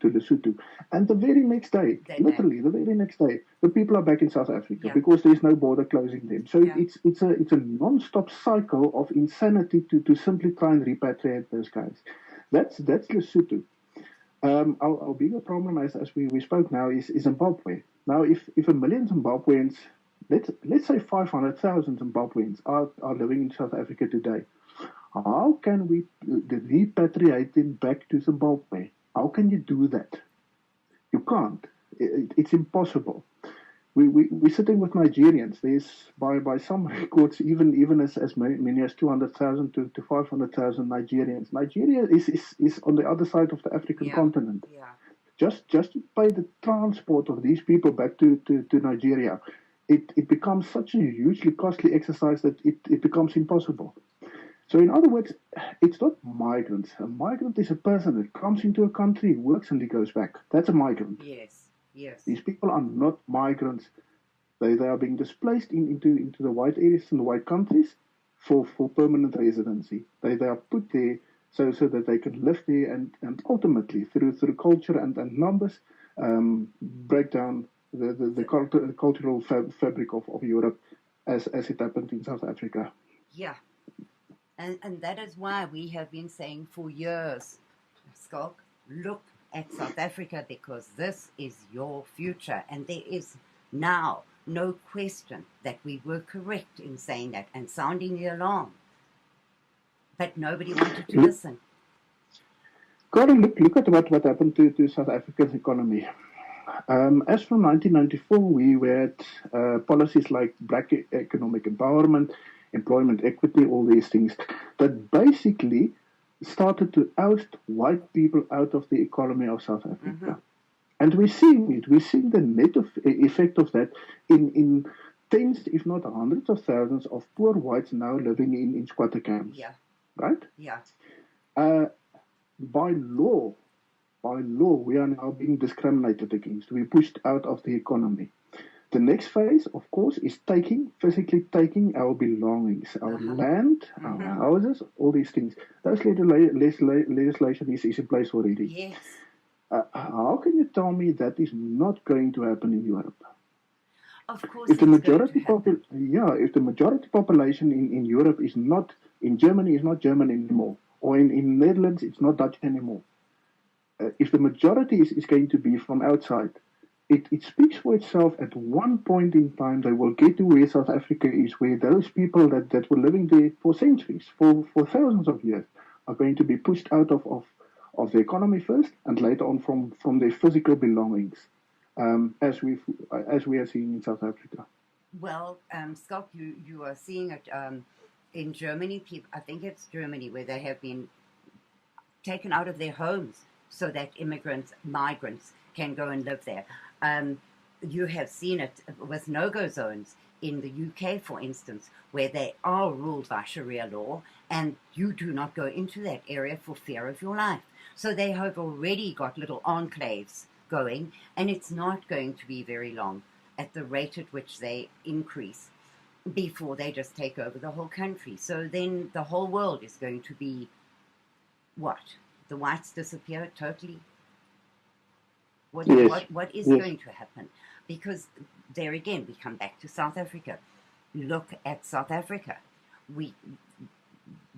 to Lesotho. And the very next day, literally the very next day, the people are back in South Africa because there's no border closing them. So it's a non-stop cycle of insanity to simply try and repatriate those guys. That's Lesotho. Our bigger problem, as we spoke now, is Zimbabwe. Now, if a million Zimbabweans, let's say 500,000 Zimbabweans are living in South Africa today, how can we repatriate them back to Zimbabwe? How can you do that? You can't. It's impossible. we're sitting with Nigerians. There's by some records even as many as 200,000 to 500,000 Nigerians. Nigeria is on the other side of the African continent. Yeah. Just to pay the transport of these people back to Nigeria, it becomes such a hugely costly exercise that it becomes impossible. So in other words, it's not migrants. A migrant is a person that comes into a country, works, and he goes back. That's a migrant. Yes. Yes. These people are not migrants. They are being displaced into the white areas and the white countries for permanent residency. They are put there so that they can live there and ultimately through culture and numbers break down the cultural fabric of Europe as it happened in South Africa. Yeah. And that is why we have been saying for years, Schalk, look at South Africa, because this is your future. And there is now no question that we were correct in saying that and sounding the alarm. But nobody wanted to listen. Karin, look at what happened to South Africa's economy. As from 1994, we had policies like black economic empowerment, employment equity, all these things that basically started to oust white people out of the economy of South Africa. Mm-hmm. And we're seeing it. We're seeing the net effect of that in tens, if not hundreds of thousands of poor whites now living in squatter camps. Yeah. Right? Yeah. By law, we are now being discriminated against. We're pushed out of the economy. The next phase, of course, is physically taking our belongings, our land, our houses, all these things. Those legislation is in place already. Yes. How can you tell me that is not going to happen in Europe? Of course, if the majority population in Europe is not in Germany, is not German anymore, or in Netherlands, it's not Dutch anymore. If the majority is going to be from outside, it speaks for itself. At one point in time, they will get to where South Africa is, where those people that were living there for centuries, for thousands of years, are going to be pushed out of the economy first, and later on from their physical belongings, as we are seeing in South Africa. Well, Schalk, you are seeing it in Germany. I think it's Germany, where they have been taken out of their homes so that migrants can go and live there. You have seen it with no-go zones in the UK, for instance, where they are ruled by Sharia law, and you do not go into that area for fear of your life. So they have already got little enclaves going, and it's not going to be very long at the rate at which they increase before they just take over the whole country. So then the whole world is going to be what? The whites disappear totally? What is going to happen? Because there again, we come back to South Africa. Look at South Africa.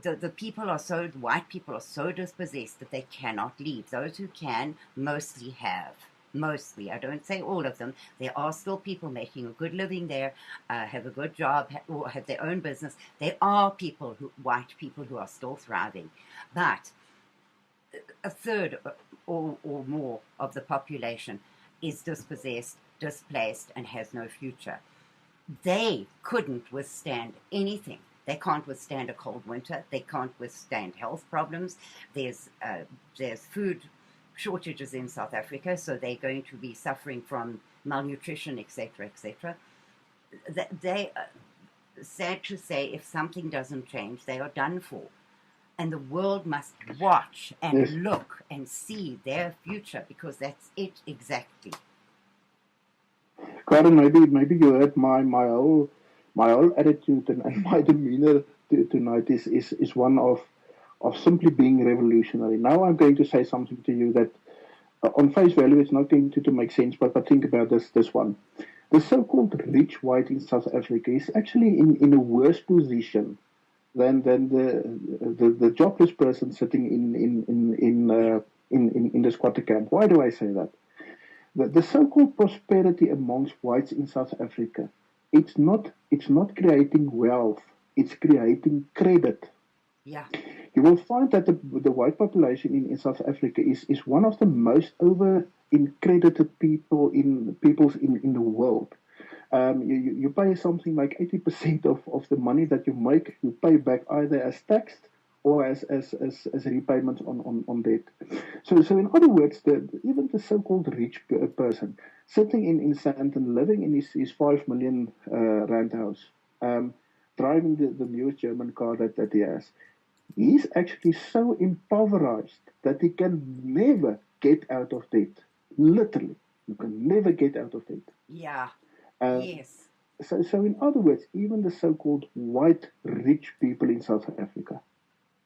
The people are so, white people are so dispossessed that they cannot leave. Those who can mostly have. Mostly, I don't say all of them. There are still people making a good living there, have a good job, or have their own business. There are white people who are still thriving. But a third or more of the population is dispossessed, displaced, and has no future. They couldn't withstand anything. They can't withstand a cold winter. They can't withstand health problems. There's food shortages in South Africa, so they're going to be suffering from malnutrition, etc., etc. They, sad to say, if something doesn't change, they are done for. And the world must watch and look and see their future, because that's it exactly. Karin, maybe you heard my whole attitude and my demeanor tonight is one of simply being revolutionary. Now I'm going to say something to you that on face value it's not going to make sense, but think about this one. The so-called rich white in South Africa is actually in a worse position than the jobless person sitting in the squatter camp. Why do I say that? The so-called prosperity amongst whites in South Africa, it's not creating wealth, it's creating credit. Yeah. You will find that the white population in South Africa is one of the most over-accredited peoples in the world. You pay something like 80% of the money that you make, you pay back either as tax or as repayments on debt. So in other words, even the so-called rich person sitting in Sandton, living in his 5 million rand house, driving the newest German car that he has, he's actually so impoverished that he can never get out of debt. Literally, you can never get out of debt. Yeah. Uh, Yes. so in other words, even the so-called white rich people in South Africa,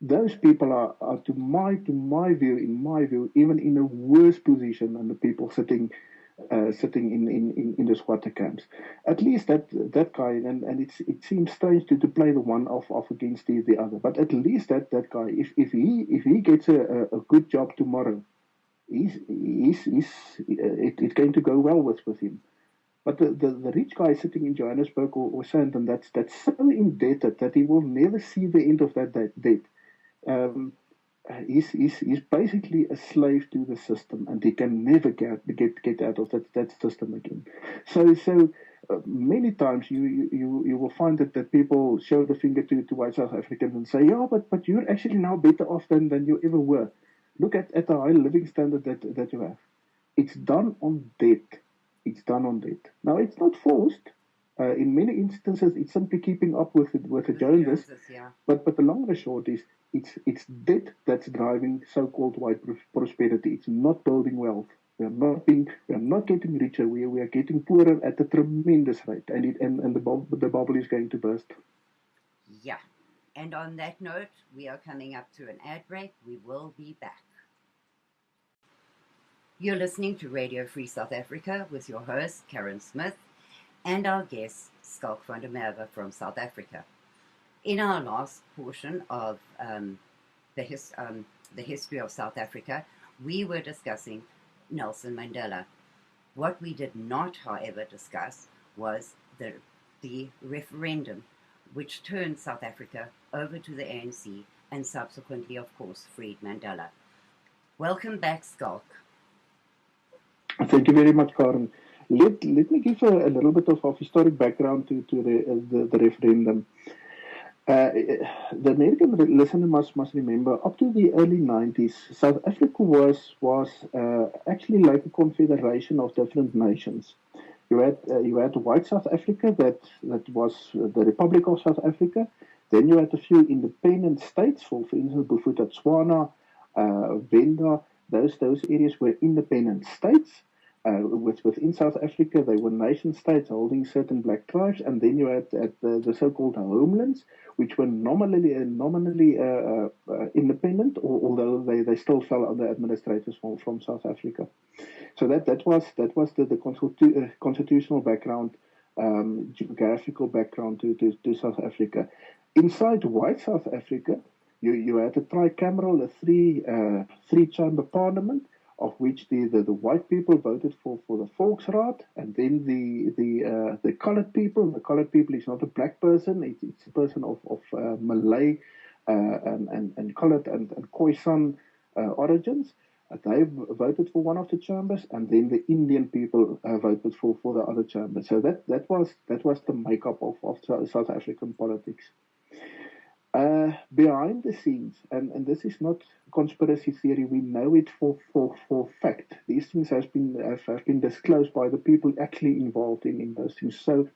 those people are to my view, in my view, even in a worse position than the people sitting in the squatter camps. At least that guy, and it seems strange to play the one off against the other, but at least that guy, if he gets a good job tomorrow, it's going to go well with him. But the rich guy sitting in Johannesburg or Sandton, that's so indebted that he will never see the end of that debt. Um, he's basically a slave to the system, and he can never get out of that system again. So many times you will find that people show the finger to white South Africans and say, yeah, but you're actually now better off than you ever were. Look at the high living standard that you have. It's done on debt. It's done on debt. Now, it's not forced. In many instances, it's simply keeping up with the Joneses. Yeah. But the long and the short is, it's debt that's driving so-called white prosperity. It's not building wealth. We are not getting richer. We are getting poorer at a tremendous rate, and the bubble is going to burst. Yeah. And on that note, we are coming up to an ad break. We will be back. You're listening to Radio Free South Africa with your host, Karin Smith, and our guest, Schalk van der Merwe from South Africa. In our last portion of the history of South Africa, we were discussing Nelson Mandela. What we did not, however, discuss was the referendum, which turned South Africa over to the ANC and subsequently, of course, freed Mandela. Welcome back, Schalk. Thank you very much, Karin. Let me give a little bit of historic background to the referendum. The American listener must remember, up to the early 90s, South Africa was actually like a confederation of different nations. You had white South Africa, that was the Republic of South Africa. Then you had a few independent states, for instance, Botswana, Venda. Those areas were independent states. Within South Africa, they were nation states holding certain black tribes, and then you had the so-called homelands, which were nominally independent, although they still fell under administrators from South Africa. So that was the constitutional background, geographical background to South Africa. Inside white South Africa, you had a tricameral, a three-chamber parliament, of which the white people voted for the Volksraad, and then the colored people. The colored people is not a black person; it's a person of Malay and colored and Khoisan origins. They voted for one of the chambers, and then the Indian people voted for the other chamber. So that was the makeup of South African politics. Behind the scenes, and this is not conspiracy theory, we know it for fact. These things have been disclosed by the people actually involved in those things. So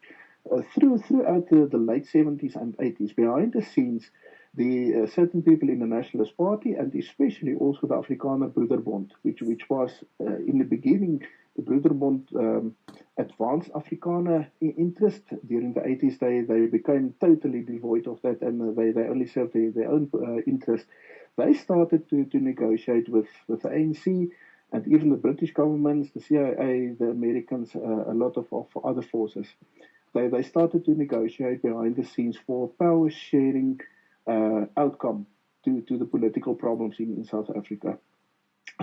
throughout the late 70s and 80s, behind the scenes, the certain people in the Nationalist Party, and especially also the Afrikaner Broederbond, which was in the beginning the Broederbond advanced Afrikaner interest. During the 80s, they became totally devoid of that, and they only served their own interest. They started to negotiate with the ANC and even the British governments, the CIA, the Americans, a lot of other forces. They started to negotiate behind the scenes for power sharing outcome to the political problems in South Africa.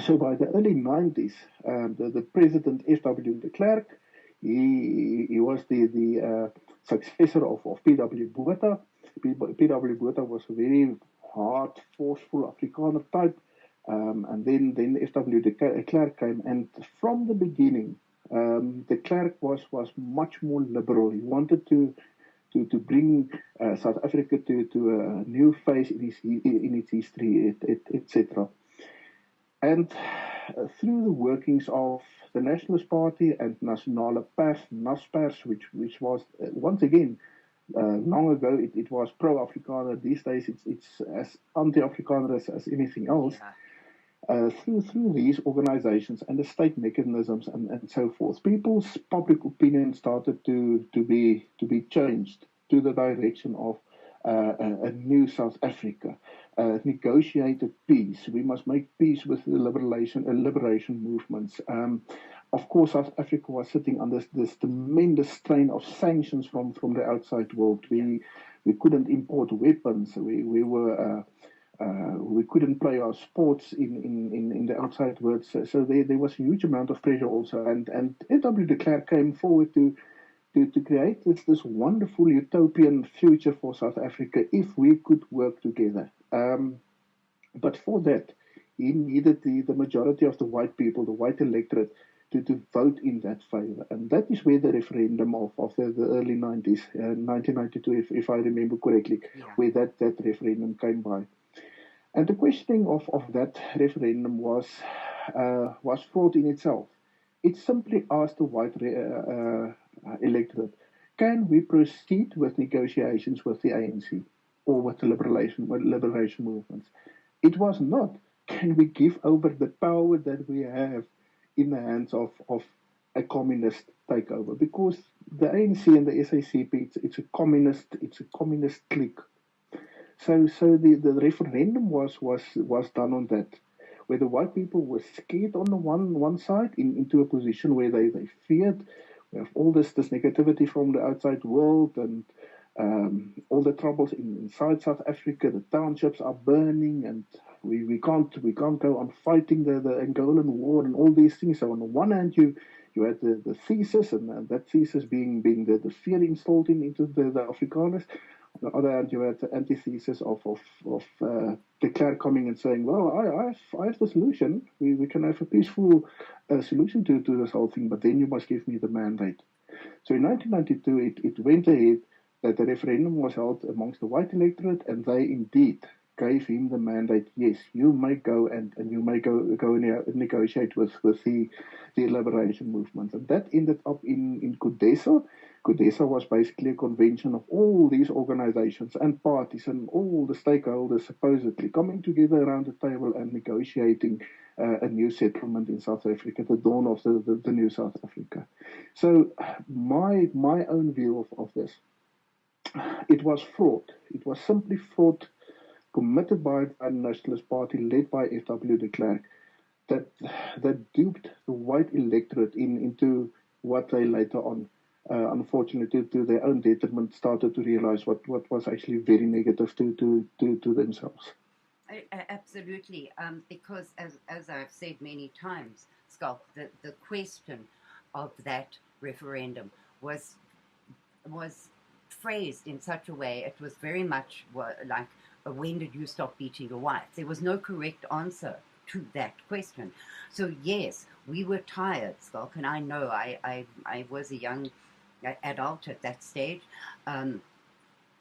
So by the early 90s, the president, F.W. de Klerk, he was the successor of P.W. Botha. P.W. Botha was a very hard, forceful Afrikaner type. And then F.W. de Klerk came, and from the beginning, De Klerk was much more liberal. He wanted to bring South Africa to a new phase in its history, etc. And through the workings of the Nationalist Party and Nationale Pers, NASPERS, which was once again long ago it was pro-Afrikaner. These days it's as anti-Afrikaner as anything else. Yeah. Through these organizations and the state mechanisms and so forth, people's public opinion started to be changed to the direction of a new South Africa, negotiated peace. We must make peace with the liberation movements. Of course, South Africa was sitting under this tremendous strain of sanctions from the outside world. We couldn't import weapons. We couldn't play our sports in the outside world. So there was a huge amount of pressure also. And F.W. de Klerk came forward to create this wonderful utopian future for South Africa if we could work together. But for that, he needed the majority of the white people, the white electorate, to vote in that favor. And that is where the referendum of the early 90s, 1992, if I remember correctly, where that referendum came by. And the questioning of that referendum was fraught in itself. It simply asked the white electorate, can we proceed with negotiations with the ANC or with the liberation movements? It was not, can we give over the power that we have in the hands of a communist takeover? Because the ANC and the SACP, it's a communist clique. So the referendum was done on that, where the white people were scared on the one side into a position where they feared. We have all this negativity from the outside world and all the troubles inside South Africa. The townships are burning, and we can't go on fighting the Angolan war and all these things. So on the one hand, you had the thesis, and that thesis being the fear installed into the Afrikaners. On the other hand, you had the antithesis of de Klerk coming and saying, well, I have the solution. We can have a peaceful solution to this whole thing, but then you must give me the mandate. So in 1992, it went ahead that the referendum was held amongst the white electorate, and they indeed gave him the mandate. Yes, you may go and you may go and negotiate with the liberation movement. And that ended up in CODESA. CODESA was basically a convention of all these organizations and parties and all the stakeholders supposedly coming together around the table and negotiating a new settlement in South Africa, the dawn of the new South Africa. So my own view of this, it was fraught. It was simply fraught, committed by the Nationalist Party, led by F.W. de Klerk, that duped the white electorate into what they later on, unfortunately to their own detriment, started to realize what was actually very negative to themselves. Absolutely, because as I've said many times, Schalk, the question of that referendum was phrased in such a way, it was very much like, when did you stop beating your wife? There was no correct answer to that question. So yes, we were tired, Schalk, and I know I was a young adult at that stage.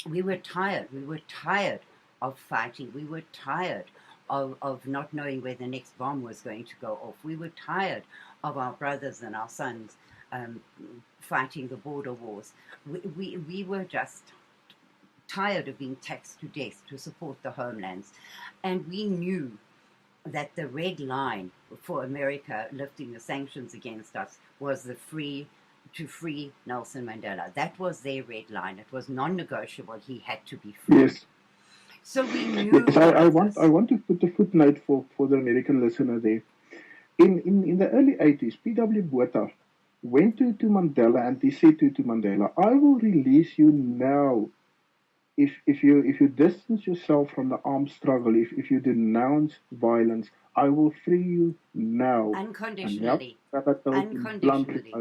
We were tired. We were tired of fighting. We were tired of not knowing where the next bomb was going to go off. We were tired of our brothers and our sons fighting the border wars. We were just tired of being taxed to death to support the homelands. And we knew that the red line for America lifting the sanctions against us was to free Nelson Mandela. That was their red line. It was non-negotiable. He had to be free. Yes. So we knew. Yes, I want to put a footnote for the American listener there. In the early 80s, P.W. Botha went to Mandela and he said to Mandela, I will release you now if you distance yourself from the armed struggle, if you denounce violence, I will free you now. Unconditionally. Bluntly,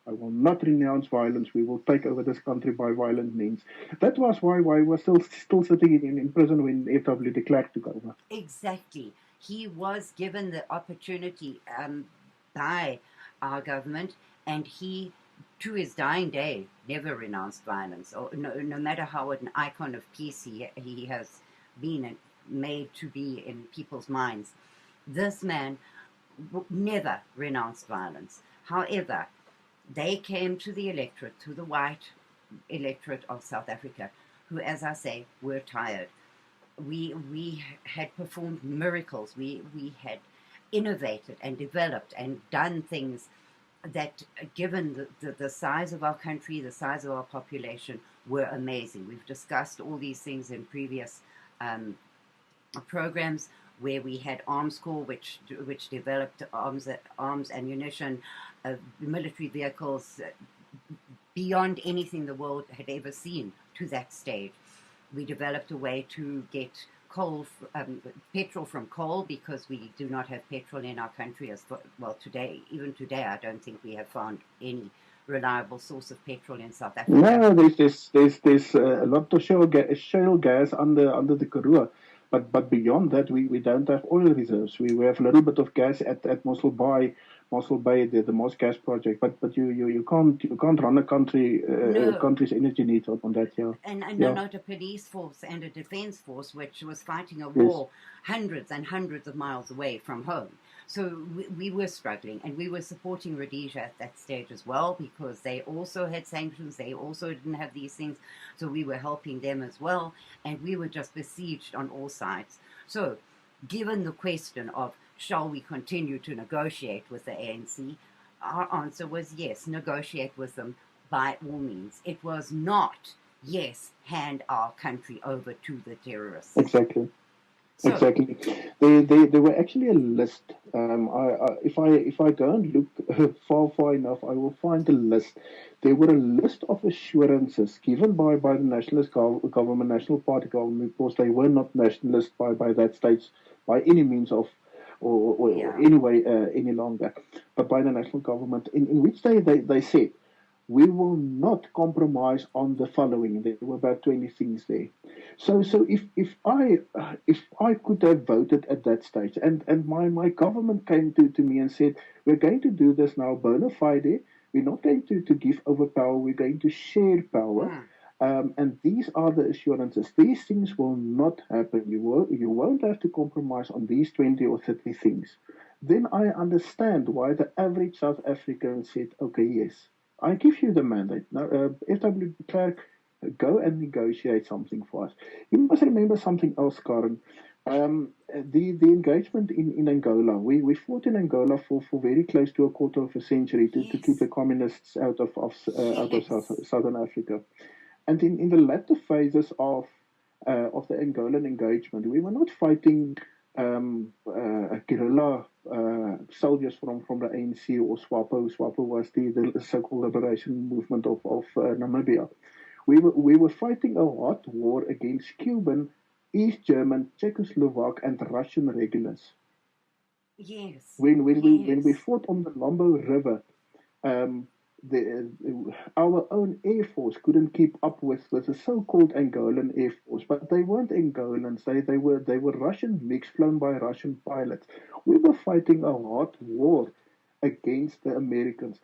I will not renounce violence. We will take over this country by violent means. That was why he was still sitting in prison when F.W. de Klerk took over. Exactly. He was given the opportunity by our government, and he, to his dying day, never renounced violence. Or no matter how an icon of peace he has been made to be in people's minds, this man never renounced violence. However, they came to the electorate, to the white electorate of South Africa, who, as I say, were tired. We had performed miracles. We had innovated and developed and done things that, given the size of our country, the size of our population, were amazing. We've discussed all these things in previous programs, where we had Arms Corps, which developed arms, ammunition, military vehicles beyond anything the world had ever seen to that stage. We developed a way to get petrol from coal, because we do not have petrol in our country. Even today, I don't think we have found any reliable source of petrol in South Africa. No, there's a lot of shale gas under the Karoo. But beyond that, we don't have oil reserves. We have a little bit of gas at Mossel Bay, the Moss Gas project. But you can't run a country's energy needs on that. Yeah. And not a police force and a defense force which was fighting a war hundreds and hundreds of miles away from home. So we were struggling, and we were supporting Rhodesia at that stage as well, because they also had sanctions. They also didn't have these things. So we were helping them as well, and we were just besieged on all sides. So given the question of, shall we continue to negotiate with the ANC, our answer was yes, negotiate with them by all means. It was not, yes, hand our country over to the terrorists. Exactly. So, exactly. There were actually a list. If I go and look far enough, I will find a list. There were a list of assurances given by the nationalist government, National Party government, because they were not nationalist by that stage by any means or anyway any longer, but by the national government, in which they said, we will not compromise on the following. There were about 20 things there. So if I could have voted at that stage, and my government came to me and said, we're going to do this now bona fide, we're not going to give over power, we're going to share power. And these are the assurances. These things will not happen. You won't have to compromise on these 20 or 30 things. Then I understand why the average South African said, okay, yes, I give you the mandate. Now, FW de Klerk, go and negotiate something for us. You must remember something else, Karin. The engagement in Angola. We fought in Angola for very close to a quarter of a century to keep the communists out of Southern Africa. And in the latter phases of the Angolan engagement, we were not fighting guerrilla soldiers from the ANC or SWAPO. SWAPO was the so-called liberation movement of Namibia. We were fighting a hot war against Cuban, East German, Czechoslovak, and Russian regulars. Yes. When we fought on the Lombo River, our own Air Force couldn't keep up with the so-called Angolan Air Force, but they weren't Angolans. They were Russian MiGs flown by Russian pilots. We were fighting a hot war against the Americans,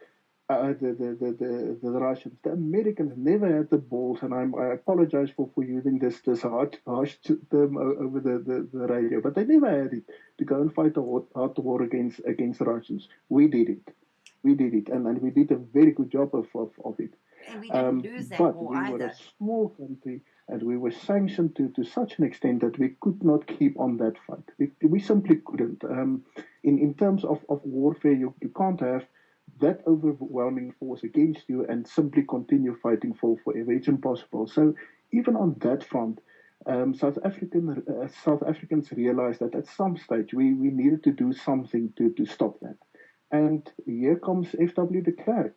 the Russians. The Americans never had the balls, and I apologize for using this harsh term over the radio, but they never had it to go and fight a hot war against Russians. We did it. And we did a very good job of it. And we didn't lose that war either. But we were a small country, and we were sanctioned to such an extent that we could not keep on that fight. We simply couldn't. In terms of warfare, you can't have that overwhelming force against you and simply continue fighting forever. It's impossible. So even on that front, South Africans realized that at some stage we needed to do something to stop that. And here comes F.W. de Klerk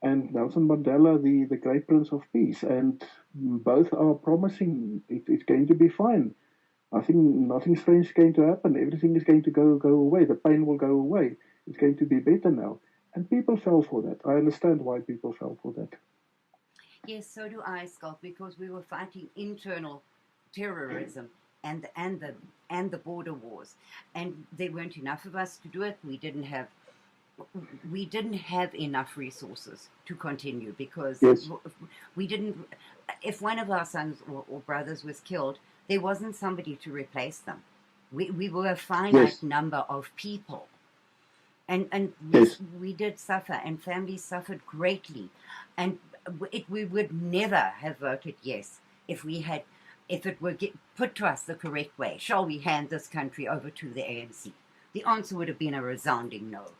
and Nelson Mandela, the great Prince of Peace. And both are promising it's going to be fine. Nothing strange is going to happen. Everything is going to go away. The pain will go away. It's going to be better now. And people fell for that. I understand why people fell for that. Yes, so do I, Schalk, because we were fighting internal terrorism and the border wars. And there weren't enough of us to do it. We didn't have we didn't have enough resources to continue because Yes, we didn't. If one of our sons or brothers was killed, there wasn't somebody to replace them. We were a finite yes, number of people, and yes. we did suffer, and families suffered greatly, and we would never have voted yes if we had if it were put to us the correct way. Shall we hand this country over to the ANC? The answer would have been a resounding no.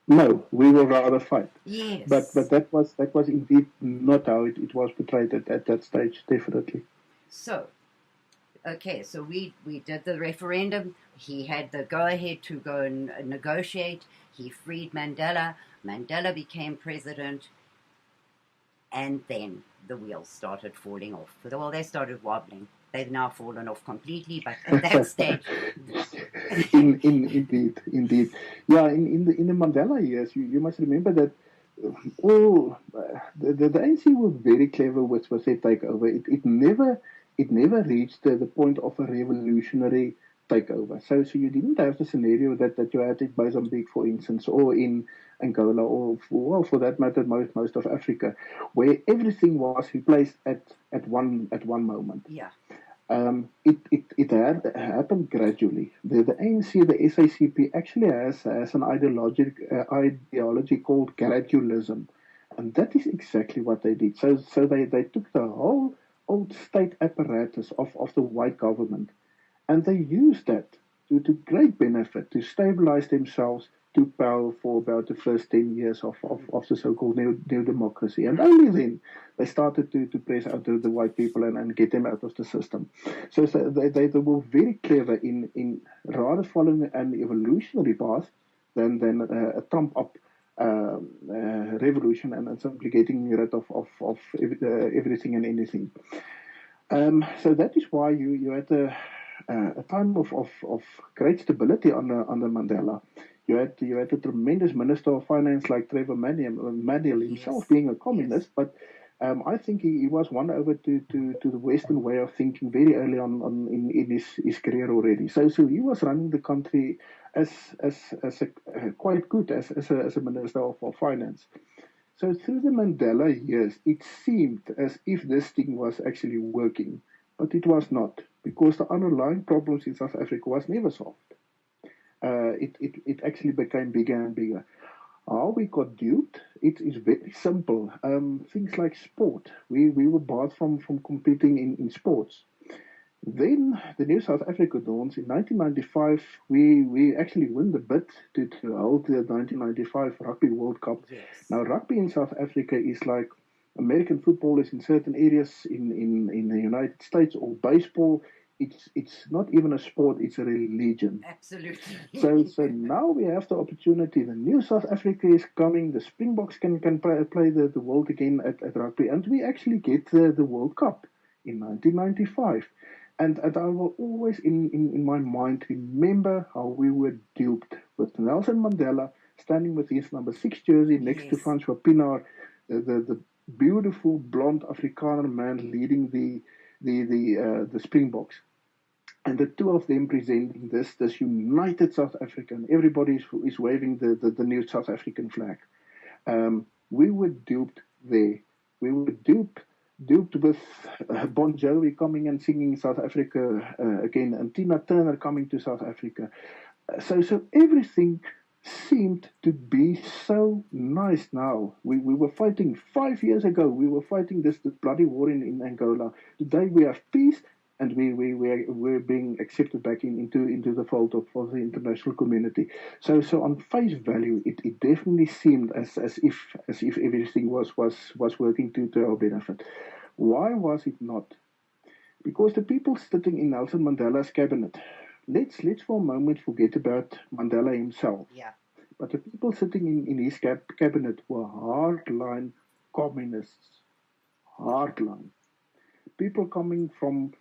No, we will rather fight. But Yes. that was indeed not how it was portrayed at that stage, definitely. So, okay, so we did the referendum. He had the go ahead to go and negotiate. He freed Mandela. Mandela became president, and then the wheels started falling off. Well, they started wobbling. They've now fallen off completely, but at that stage, Indeed. Yeah, in the Mandela years, you must remember that all the ANC were very clever with their takeover. It never reached the point of a revolutionary takeover. So you didn't have the scenario that you had in Mozambique, for instance, or in Angola, or for that matter, most of Africa, where everything was replaced at one moment. yeah, It had happened gradually. The ANC, the SACP, actually has an ideology called gradualism, and that is exactly what they did. So they took the whole old state apparatus of the white government, and they used that to great benefit to stabilize themselves to power for about the first 10 years of the so-called new democracy. And only then they started to press out the white people and get them out of the system. So they were very clever in rather following an evolutionary path than a trump-up revolution and simply getting rid of everything and anything. So that is why you had a time of great stability under Mandela. You had a tremendous Minister of Finance like Trevor Manuel himself yes, being a yes. communist, but I think he was won over to the Western way of thinking very early on in his career already. So he was running the country as quite good as a Minister of Finance. So through the Mandela years, it seemed as if this thing was actually working, but it was not, because the underlying problems in South Africa was never solved. It actually became bigger and bigger. How we got duped? It is very simple. Things like sport. We were barred from competing in sports. Then the new South Africa dawns. In 1995, we actually win the bid to hold the 1995 Rugby World Cup. Yes. Now, rugby in South Africa is like American football is in certain areas in the United States, or baseball. It's not even a sport; it's a religion. Absolutely. So now we have the opportunity. The new South Africa is coming. The Springboks can play the world again at rugby, and we actually get the World Cup in 1995. And I will always in my mind remember how we were duped with Nelson Mandela standing with his number 6 jersey next to Yes. Francois Pienaar, the beautiful blonde Afrikaner man leading the Springboks, and the two of them presenting this united South Africa, and everybody is waving the new South African flag. We were duped there. We were duped with Bon Jovi coming and singing South Africa again, and Tina Turner coming to South Africa. So everything seemed to be so nice now. We were fighting 5 years ago. We were fighting this bloody war in Angola. Today we have peace, and we're being accepted back into the fold of the international community. So on face value, it definitely seemed as if everything was working to our benefit. Why was it not? Because the people sitting in Nelson Mandela's cabinet, let's for a moment forget about Mandela himself. Yeah. But the people sitting in his cabinet were hardline communists. Hardline. People coming from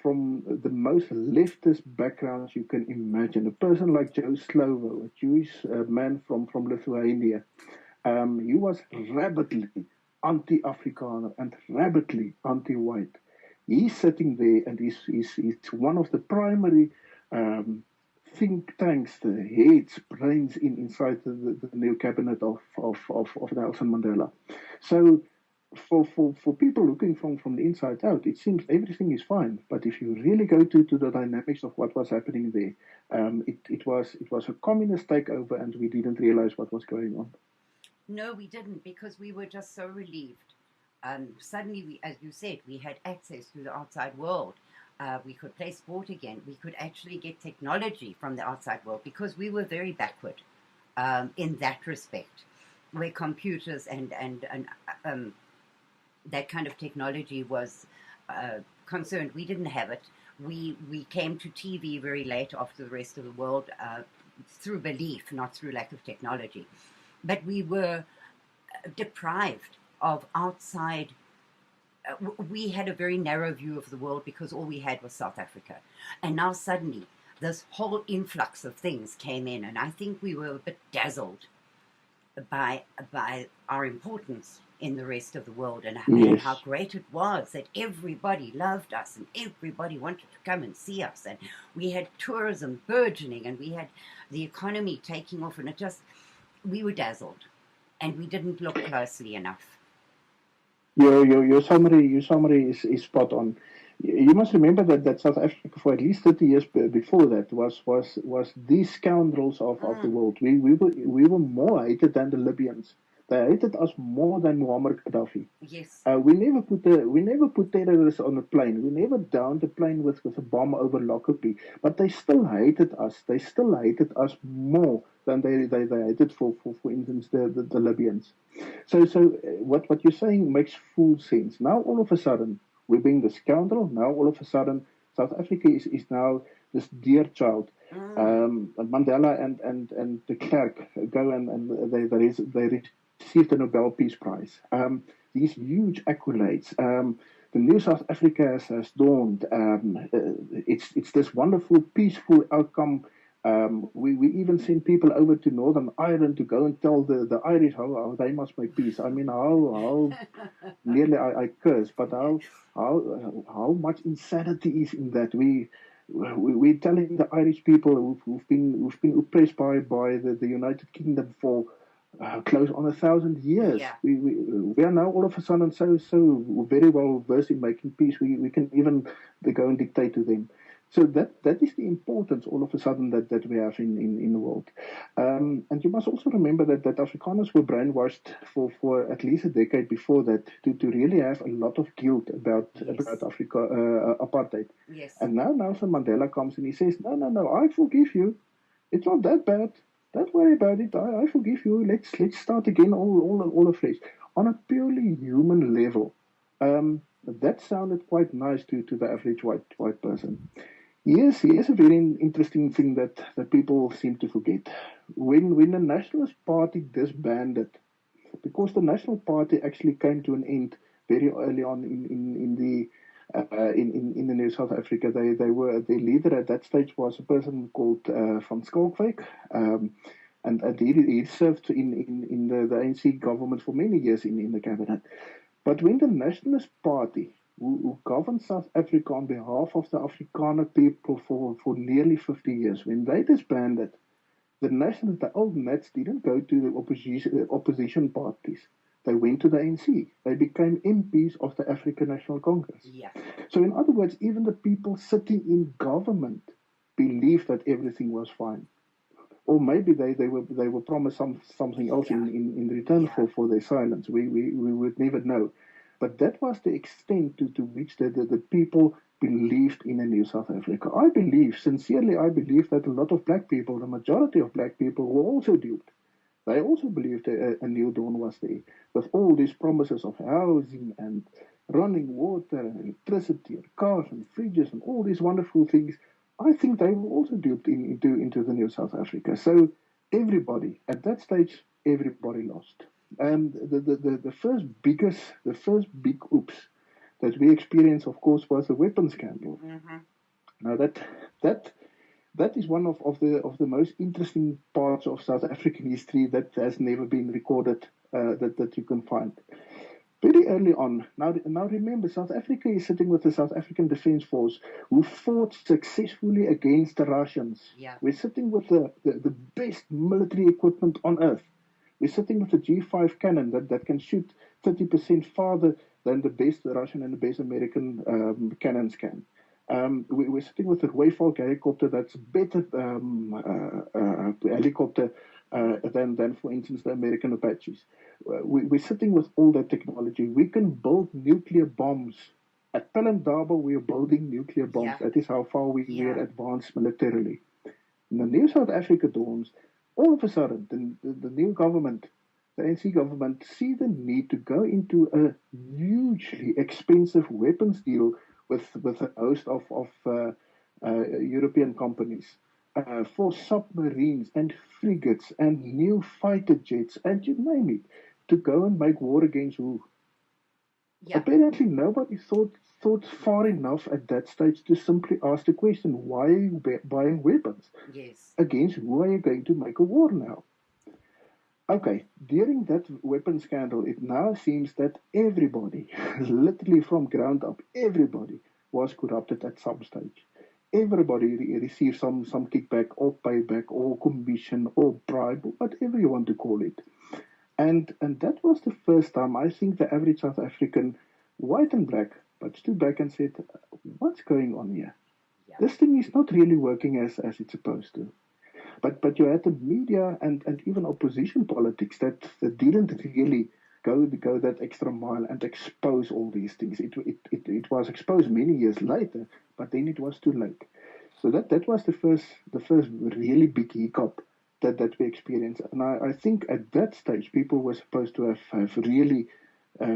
the most leftist backgrounds you can imagine. A person like Joe Slovo, a Jewish man from Lithuania, he was rabidly anti-Afrikaner and rabidly anti-white. He's sitting there, and he's one of the primary um, think tanks, the heads, brains inside the new cabinet of Nelson Mandela. So for people looking from the inside out, it seems everything is fine. But if you really go to the dynamics of what was happening there, it was a communist takeover, and we didn't realize what was going on. No, we didn't, because we were just so relieved. Suddenly, as you said, we had access to the outside world. We could play sport again. We could actually get technology from the outside world, because we were very backward in that respect, where computers and that kind of technology was concerned. We didn't have it. We came to TV very late after the rest of the world, through belief, not through lack of technology. But we were deprived of outside. We had a very narrow view of the world, because all we had was South Africa. And now suddenly this whole influx of things came in, and I think we were a bit dazzled by our importance in the rest of the world, and how great it was that everybody loved us and everybody wanted to come and see us, and we had tourism burgeoning, and we had the economy taking off, and we were dazzled, and we didn't look closely enough. Your summary is spot on. You must remember that South Africa, for at least 30 years before that, was the scoundrels of the world. We were more hated than the Libyans. They hated us more than Muammar Gaddafi. Yes. We never put terrorists on a plane. We never downed a plane with a bomb over Lockerbie. But they still hated us. They still hated us more than they hated, for instance, the Libyans. So what you're saying makes full sense. Now all of a sudden we're being the scoundrel. Now all of a sudden South Africa is now this dear child. Mandela and de Klerk go and they received the Nobel Peace Prize. These huge accolades. The new South Africa has dawned. It's this wonderful, peaceful outcome. We even send people over to Northern Ireland to go and tell the Irish how they must make peace. I mean, how nearly I curse, but how much insanity is in that. We're telling the Irish people who've been oppressed by the United Kingdom for close on 1,000 years. Yeah. We are now all of a sudden so very well versed in making peace. We can even go and dictate to them. So that is the importance all of a sudden that we have in the world. And you must also remember that Afrikaners were brainwashed for at least a decade before that to really have a lot of guilt about Africa apartheid. Yes. And now Nelson Mandela comes and he says, no, I forgive you. It's not that bad. Don't worry about it. I forgive you. Let's start again all afresh. On a purely human level, that sounded quite nice to the average white person. Yes, here's a very interesting thing that people seem to forget. When the Nationalist Party disbanded, because the National Party actually came to an end very early on in the new South Africa, the leader at that stage was a person called van Schalk, and he served in the ANC government for many years in the cabinet. But when the Nationalist Party, who governed South Africa on behalf of the Afrikaner people for nearly 50 years, when they disbanded, the old Nats didn't go to the opposition parties. They went to the ANC. They became MPs of the African National Congress. Yeah. So in other words, even the people sitting in government believed that everything was fine. Or maybe they were promised something else in return for their silence. We would never know. But that was the extent to which the people believed in a new South Africa. Sincerely I believe that a lot of black people, the majority of black people, were also duped. They also believed a new dawn was there, with all these promises of housing and running water and electricity and cars and fridges and all these wonderful things. I think they were also duped into the new South Africa. So everybody, at that stage, everybody lost. And the first big oops that we experienced, of course, was the weapons scandal. Mm-hmm. Now that is one of the most interesting parts of South African history that has never been recorded, that you can find. very early on. Now remember, South Africa is sitting with the South African Defence Force, who fought successfully against the Russians. Yeah. We're sitting with the best military equipment on earth. We're sitting with a G5 cannon that can shoot 30% farther than the best Russian and the best American cannons can. We're sitting with a Rooivalk helicopter that's better helicopter than, for instance, the American Apaches. We're sitting with all that technology. We can build nuclear bombs. At Pelindaba, we are building nuclear bombs. Yeah. That is how far we Yeah. are advanced militarily. When the new South Africa dawns, all of a sudden, the new government, the ANC government, see the need to go into a hugely expensive weapons deal with a host of European companies for submarines and frigates and new fighter jets and you name it, to go and make war against who? Yeah. Apparently, nobody thought far enough at that stage to simply ask the question: Why are you buying weapons? Yes. Against who are you going to make a war now? Okay, during that weapon scandal, it now seems that everybody, literally from ground up, everybody was corrupted at some stage. Everybody received some kickback or payback or commission or bribe, whatever you want to call it. And that was the first time I think the average South African, white and black, but stood back and said, what's going on here? Yeah. This thing is not really working as it's supposed to. But you had the media and even opposition politics that didn't really go that extra mile and expose all these things. It was exposed many years later, but then it was too late. So that was the first really big hiccup that we experienced. And I think at that stage people were supposed to have really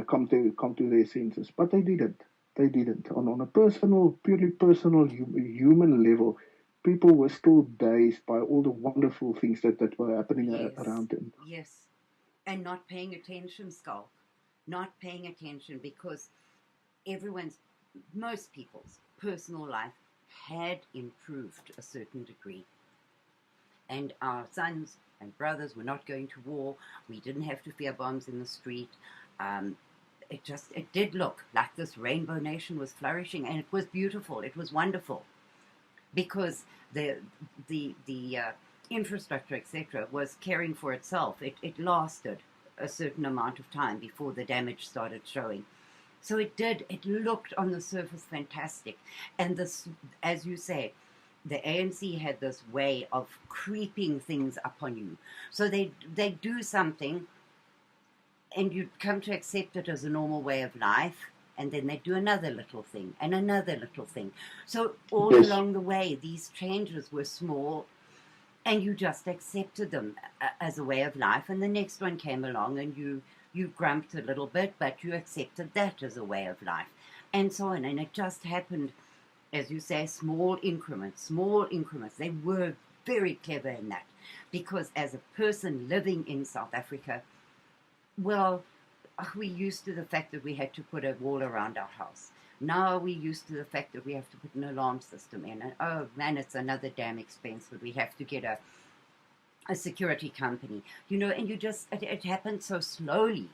come to their senses, but they didn't. They didn't. On a purely personal human level, people were still dazed by all the wonderful things that were happening Yes. around them. Yes. And not paying attention, Schalk. Not paying attention because most people's personal life had improved a certain degree. And our sons and brothers were not going to war. We didn't have to fear bombs in the street. It did look like this rainbow nation was flourishing, and it was beautiful. It was wonderful, because the infrastructure, etc., was caring for itself. It lasted a certain amount of time before the damage started showing. So it looked on the surface fantastic. And this, as you say, the ANC had this way of creeping things up on you. So they do something, and you come to accept it as a normal way of life, and then they do another little thing and another little thing. So all Yes. along the way, these changes were small, and you just accepted them as a way of life. And the next one came along, and you grumped a little bit, but you accepted that as a way of life, and so on. And it just happened, as you say, small increments. They were very clever in that, because as a person living in South Africa, well, we're used to the fact that we had to put a wall around our house. Now we're used to the fact that we have to put an alarm system in. And oh man, it's another damn expense that we have to get a security company. And it happened so slowly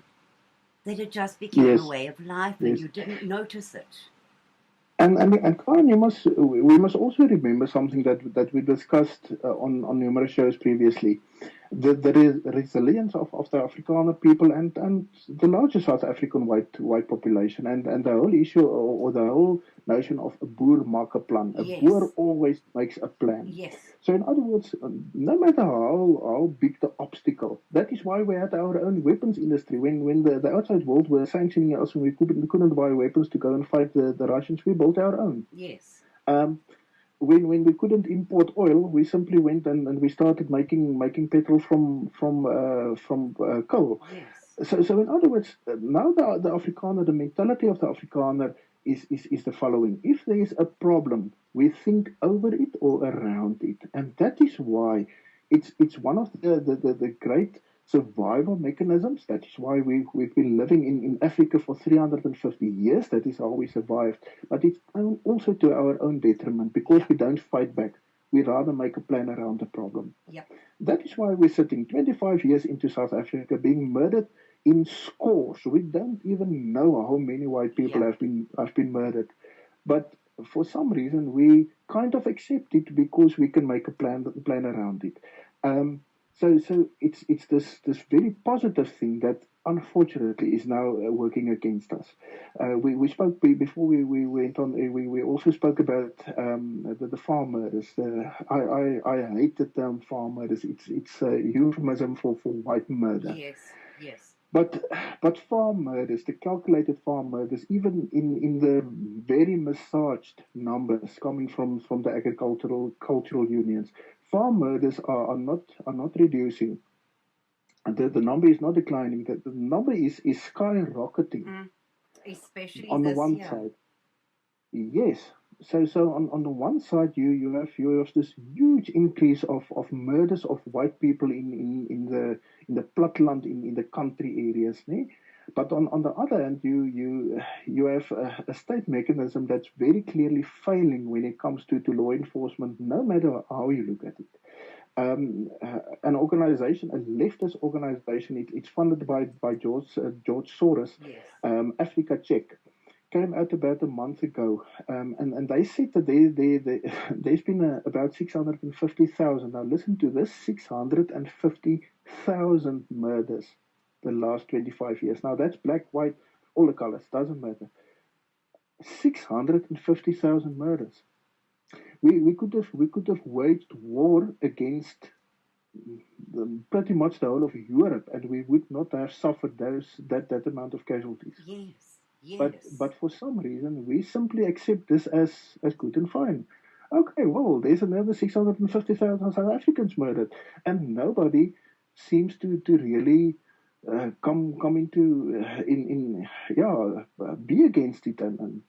that it just became Yes. a way of life, Yes. and you didn't notice it. And Karin, we must also remember something that we discussed on numerous shows previously. The resilience of the Afrikaner people and the larger South African white population and the whole issue or the whole notion of a boer maak 'n plan. A Yes. boer always makes a plan. Yes. So in other words, no matter how big the obstacle, that is why we had our own weapons industry. When the outside world were sanctioning us and we couldn't buy weapons to go and fight the Russians, we built our own. Yes. When we couldn't import oil, we simply went and we started making petrol from coal. Yes. So in other words, now the Afrikaner, the mentality of the Afrikaner is the following: if there is a problem, we think over it or around it, and that is why it's one of the great survival mechanisms. That is why we've been living in Africa for 350 years. That is how we survived. But it's also to our own detriment, because we don't fight back. We rather make a plan around the problem. Yep. That is why we're sitting 25 years into South Africa being murdered in scores. We don't even know how many white people Yeah. have been murdered. But for some reason, we kind of accept it because we can make a plan around it. So it's this very positive thing that unfortunately is now working against us. We spoke before we went on. We also spoke about the farm murders. I hate the term farm murders. It's a euphemism for white murder. Yes. Yes. But farm murders, the calculated farm murders, even in the very massaged numbers coming from the cultural unions, farm murders are not reducing. The number is not declining. The number is skyrocketing. Especially On the this one year. side, yes. So on the one side, you have this huge increase of murders of white people in the platteland in the country areas, né? But on the other hand, you have a state mechanism that's very clearly failing when it comes to law enforcement, no matter how you look at it. An organization, a leftist organization, it's funded by George Soros, Yes. Africa Check, came out about a month ago, and they said that there's been about 650,000. Now listen to this: 650,000 murders the last 25 years. Now that's black, white, all the colors, doesn't matter. 650,000 murders. We could have waged war against pretty much the whole of Europe, and we would not have suffered that amount of casualties. Yes. But Yes. for some reason, we simply accept this as good and fine. Okay, well, there's another 650,000 South Africans murdered, and nobody seems to really come into in yeah be against it and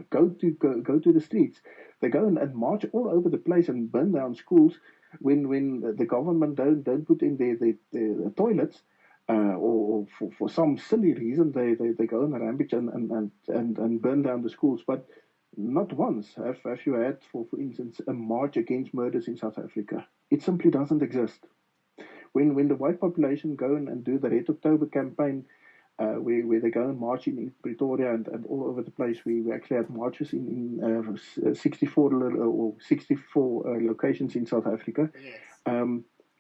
go to the streets. They go and march all over the place and burn down schools when the government don't put in their toilets. Or for some silly reason, they go on a rampage and burn down the schools. But not once have you had, for instance, a march against murders in South Africa. It simply doesn't exist. When the white population go and do the Red October campaign, where they go and march in Pretoria and all over the place, we actually had marches in 64 locations in South Africa. Yes.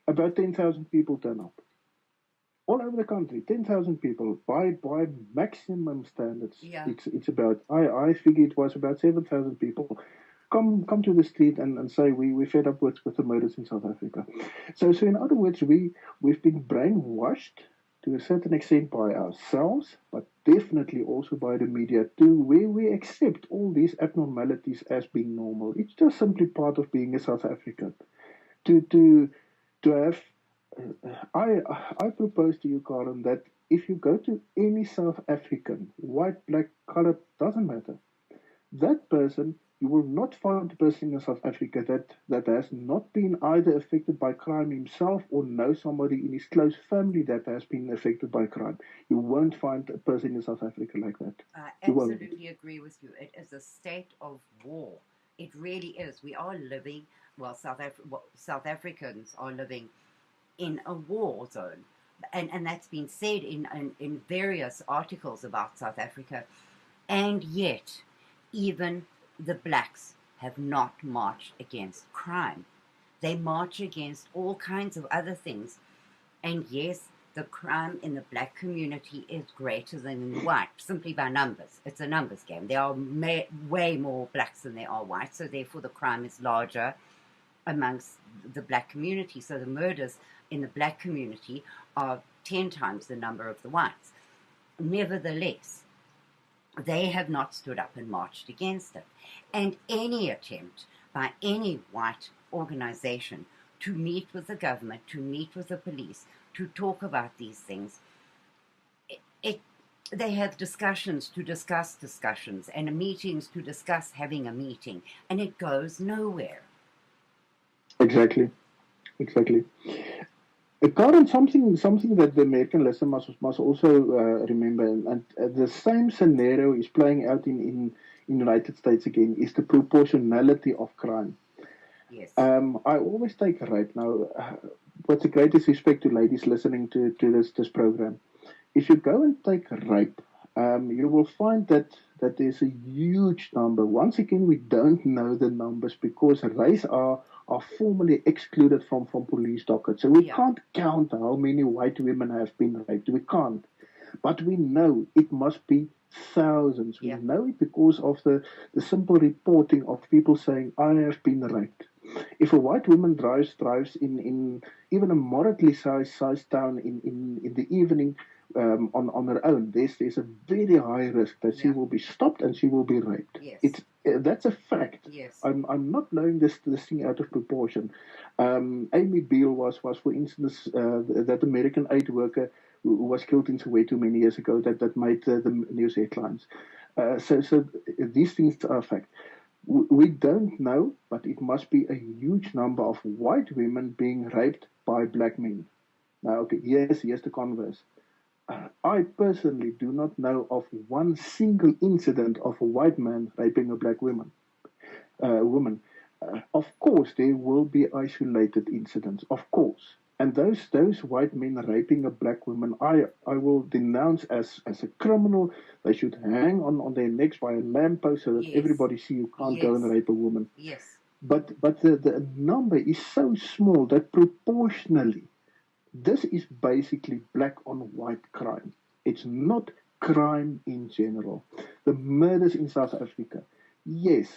About 10,000 people turn up all over the country. 10,000 people by maximum standards. Yeah. It's about I figure it was about 7,000 people come to the street and say we're fed up with the murders in South Africa. So in other words, we've been brainwashed to a certain extent by ourselves, but definitely also by the media too, where we accept all these abnormalities as being normal. It's just simply part of being a South African. To have I propose to you, Karin, that if you go to any South African, white, black, colored, doesn't matter, that person, you will not find a person in South Africa that has not been either affected by crime himself or know somebody in his close family that has been affected by crime. You won't find a person in South Africa like that. I You won't. absolutely agree with you. It is a state of war. It really is. We are living, well, South Africans are living in a war zone. And that's been said in various articles about South Africa. And yet, even the blacks have not marched against crime. They march against all kinds of other things. And yes, the crime in the black community is greater than in the white, simply by numbers. It's a numbers game. There are way more blacks than there are whites, so therefore the crime is larger amongst the black community. So the murders in the black community are 10 times the number of the whites. Nevertheless, they have not stood up and marched against it. And any attempt by any white organization to meet with the government, to meet with the police, to talk about these things, they have discussions to discuss discussions and meetings to discuss having a meeting, and it goes nowhere. Exactly. Current something that the American listener must also remember, and the same scenario is playing out in United States again, is the proportionality of crime. Yes. I always take rape now. With the greatest respect to ladies listening to this program, if you go and take rape, you will find that there's a huge number. Once again, we don't know the numbers because race are formally excluded from police dockets. So we can't count how many white women have been raped. We can't. But we know it must be thousands. We know it because of the simple reporting of people saying, I have been raped. If a white woman drives in even a moderately sized town in the evening on her own, there's a very high risk that she will be stopped and she will be raped. Yes. That's a fact. Yes. I'm not blowing this thing out of proportion. Amy Beale was for instance that American aid worker who was killed in Soweto many years ago that made the news headlines. So these things are a fact. We don't know, but it must be a huge number of white women being raped by black men. Now, okay, here's the converse. I personally do not know of one single incident of a white man raping a black woman. Of course, there will be isolated incidents, of course. And those white men raping a black woman, I will denounce as a criminal. They should hang on their necks by a lamppost so that everybody see you can't go and rape a woman. Yes. But the number is so small that proportionally, this is basically black on white crime. It's not crime in general. The murders in South Africa, yes,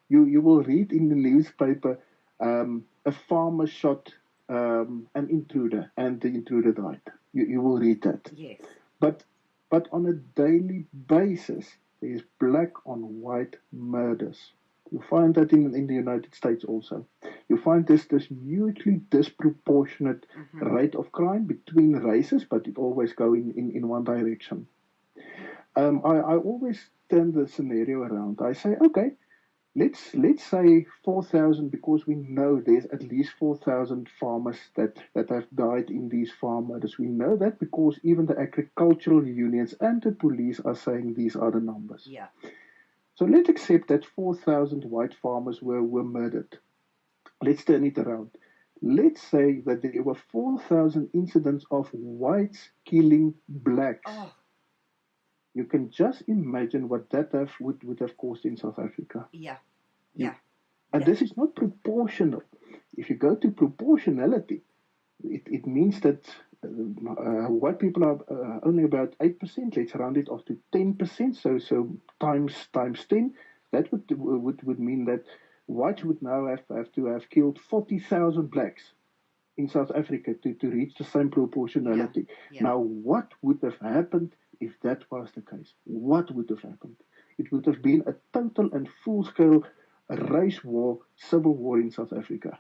you will read in the newspaper a farmer shot an intruder and the intruder died. You will read that. Yes. But on a daily basis, there is black on white murders. You find that in the United States also. You find this hugely disproportionate rate of crime between races, but it always goes in one direction. I always turn the scenario around. I say, okay, let's say 4,000, because we know there's at least 4,000 farmers that have died in these farm murders. We know that because even the agricultural unions and the police are saying these are the numbers. Yeah. So let's accept that 4,000 white farmers were murdered. Let's turn it around. Let's say that there were 4,000 incidents of whites killing blacks. Oh. You can just imagine what that would have caused in South Africa. Yeah. And this is not proportional. If you go to proportionality, it means that white people are only about 8%. Let's round it off to 10%. So times 10. That would mean that whites would now have to have killed 40,000 blacks in South Africa to reach the same proportionality. Yeah. Now, what would have happened if that was the case? What would have happened? It would have been a total and full-scale race war, civil war in South Africa.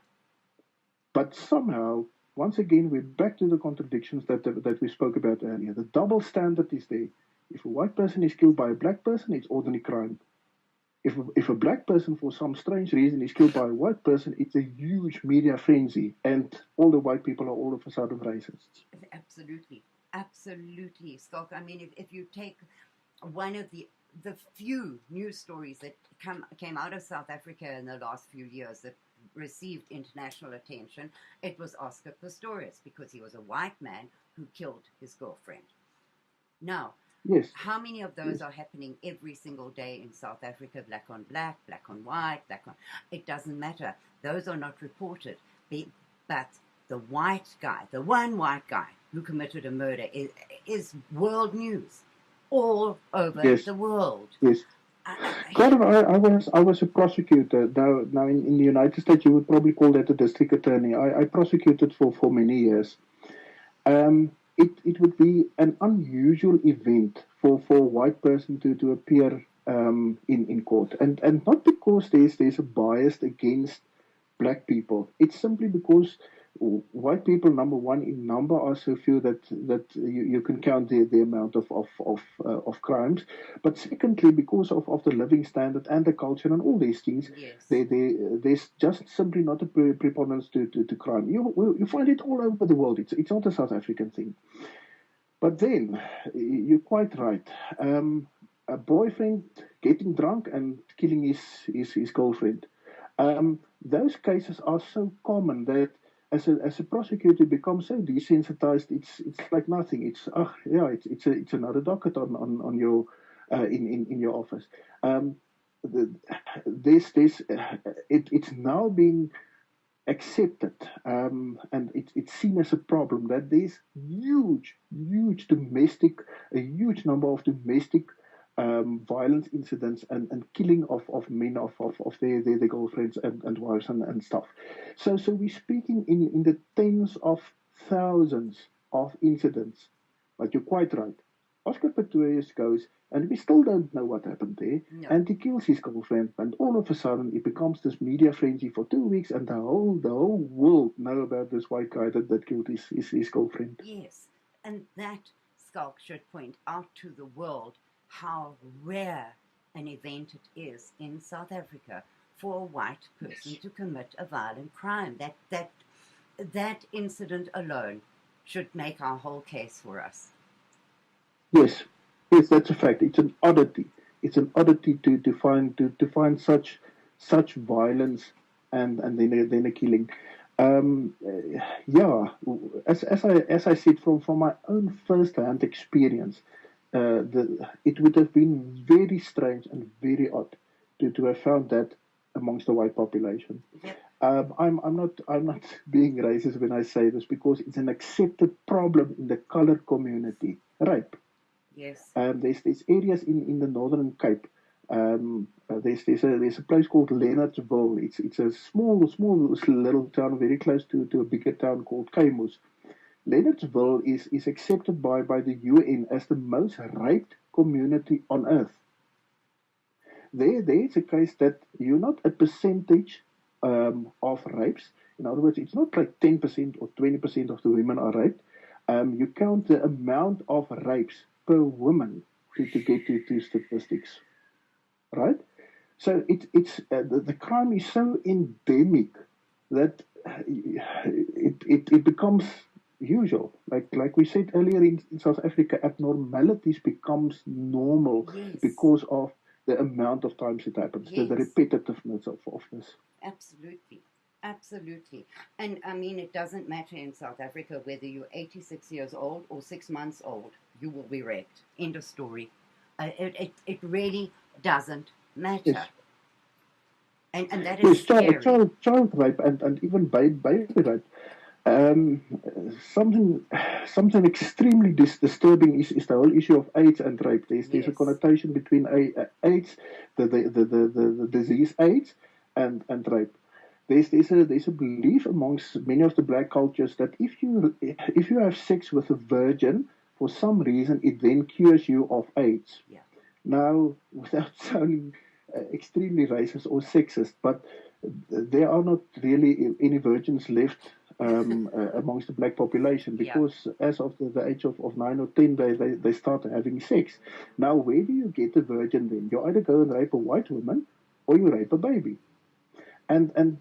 But somehow, once again, we're back to the contradictions that we spoke about earlier. The double standard is there. If a white person is killed by a black person, it's ordinary crime. If a black person, for some strange reason, is killed by a white person, it's a huge media frenzy, and all the white people are all of a sudden racist. Absolutely, Schalk. I mean, if you take one of the few news stories that came out of South Africa in the last few years that received international attention, it was Oscar Pistorius, because he was a white man who killed his girlfriend. Now, yes. How many of those are happening every single day in South Africa? Black on black, black on white, it doesn't matter. Those are not reported. But the white guy, the one white guy who committed a murder is world news all over the world. Yes. Karin, I was a prosecutor. Now in the United States, you would probably call that a district attorney. I prosecuted for many years. It would be an unusual event for a white person to appear in court, and not because there's a bias against black people. It's simply because white people, number one, in number are so few that you can count the amount of crimes. But secondly, because of the living standard and the culture and all these things, there's just simply not a preponderance to crime. You find it all over the world. It's not a South African thing. But then, you're quite right. A boyfriend getting drunk and killing his girlfriend. Those cases are so common that as a prosecutor, become so desensitized. It's like nothing. It's another docket on your in your office. Um, the, it's now being accepted, and it's seen as a problem that there's a huge number of domestic violence incidents and killing of men of their girlfriends and wives and stuff. So we're speaking in the tens of thousands of incidents. But you're quite right. Oscar Pistorius goes, and we still don't know what happened there. No. And he kills his girlfriend, and all of a sudden it becomes this media frenzy for 2 weeks, and the whole world know about this white guy that killed his girlfriend. Yes, and that Schalk should point out to the world how rare an event it is in South Africa for a white person to commit a violent crime. That incident alone should make our whole case for us. Yes, yes, that's a fact. It's an oddity. It's an oddity to find such violence and then a killing. Yeah, as I said from my own first hand experience, it would have been very strange and very odd to have found that amongst the white population. Yep. I'm not being racist when I say this, because it's an accepted problem in the colored community. Rape. Yes. There's areas in the Northern Cape. There's a place called Leonardsville. It's a small little town, very close to a bigger town called Kaimus. Leonardsville is accepted by the UN as the most raped community on earth. There is a case that you're not a percentage of rapes. In other words, it's not like 10% or 20% of the women are raped. You count the amount of rapes per woman to get to statistics, right? So the crime is so endemic that it becomes usual. Like we said earlier in South Africa, abnormalities becomes normal. Yes. Because of the amount of times it happens, Yes. the repetitiveness of this. Absolutely. Absolutely. And I mean, it doesn't matter in South Africa whether you're 86 years old or 6 months old, you will be raped. End of story. It really doesn't matter. Yes. And that is scary. Child rape and even baby rape. Something extremely disturbing is the whole issue of AIDS and rape. There's a Yes. connotation between AIDS, the disease AIDS, and rape. There's a belief amongst many of the black cultures that if you have sex with a virgin, for some reason it then cures you of AIDS. Yeah. Now, without sounding extremely racist or sexist, but there are not really any virgins left amongst the black population, because as of the age of 9 or 10, they start having sex. Now, where do you get a virgin then? You either go and rape a white woman or you rape a baby. And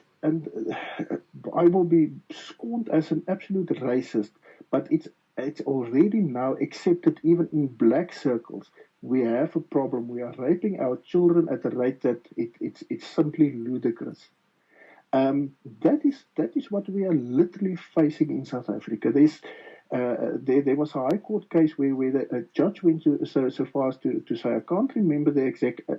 I will be scorned as an absolute racist, but it's already now accepted even in black circles. We have a problem. We are raping our children at a rate that it's simply ludicrous. That is what we are literally facing in South Africa. There was a High Court case where a judge went so far as to say, I can't remember the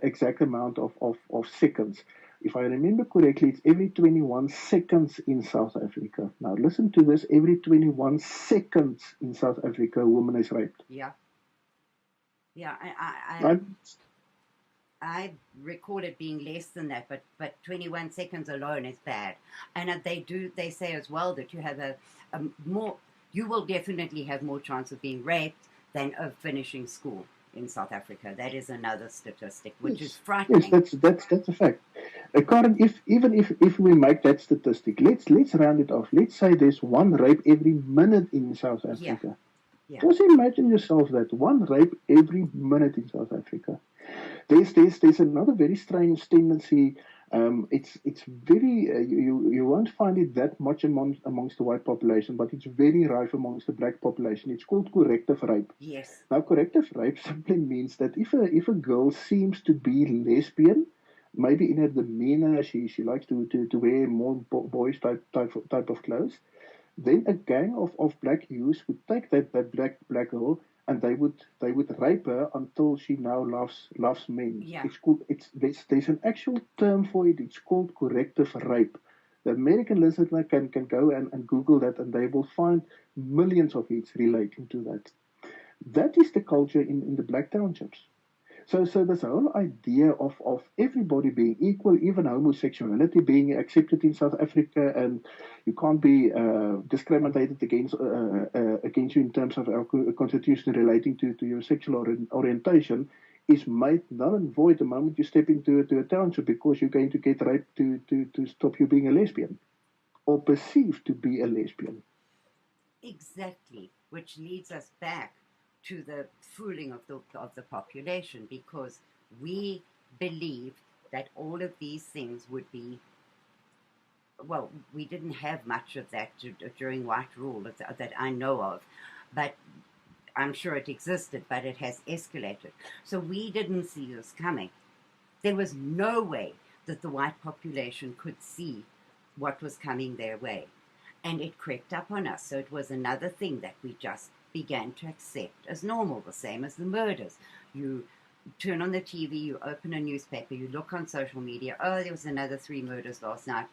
exact amount of seconds. If I remember correctly, it's every 21 seconds in South Africa. Now listen to this: every 21 seconds in South Africa, a woman is raped. Yeah. Yeah, I record it being less than that, but 21 seconds alone is bad. And they say as well that you have you will definitely have more chance of being raped than of finishing school in South Africa. That is another statistic, which is frightening. Yes, that's a fact. Karin, if we make that statistic, let's round it off. Let's say there's one rape every minute in South Africa. Yeah. Just imagine yourself that one rape every minute in South Africa. There's another very strange tendency. It's very you won't find it that much amongst the white population, but it's very rife amongst the black population. It's called corrective rape. Yes. Now, corrective rape simply means that if a girl seems to be lesbian, maybe in her demeanor she likes to wear more boys type of clothes, Then a gang of black youths would take that black girl, and they would rape her until she now loves men. Yeah. It's called there's an actual term for it. It's called corrective rape. The American listener can go and Google that, and they will find millions of hits relating to that. That is the culture in the black townships. So this whole idea of everybody being equal, even homosexuality being accepted in South Africa, and you can't be discriminated against you in terms of our constitution relating to your sexual orientation, is made null and void the moment you step into a township, because you're going to get raped to stop you being a lesbian or perceived to be a lesbian. Exactly, which leads us back to the fooling of the population, because we believed that all of these things would be, well, we didn't have much of that during white rule that I know of, but I'm sure it existed, but it has escalated. So we didn't see this coming. There was no way that the white population could see what was coming their way. And it crept up on us. So it was another thing that we just began to accept as normal, the same as the murders. You turn on the TV, you open a newspaper, you look on social media, oh, there was another 3 murders last night,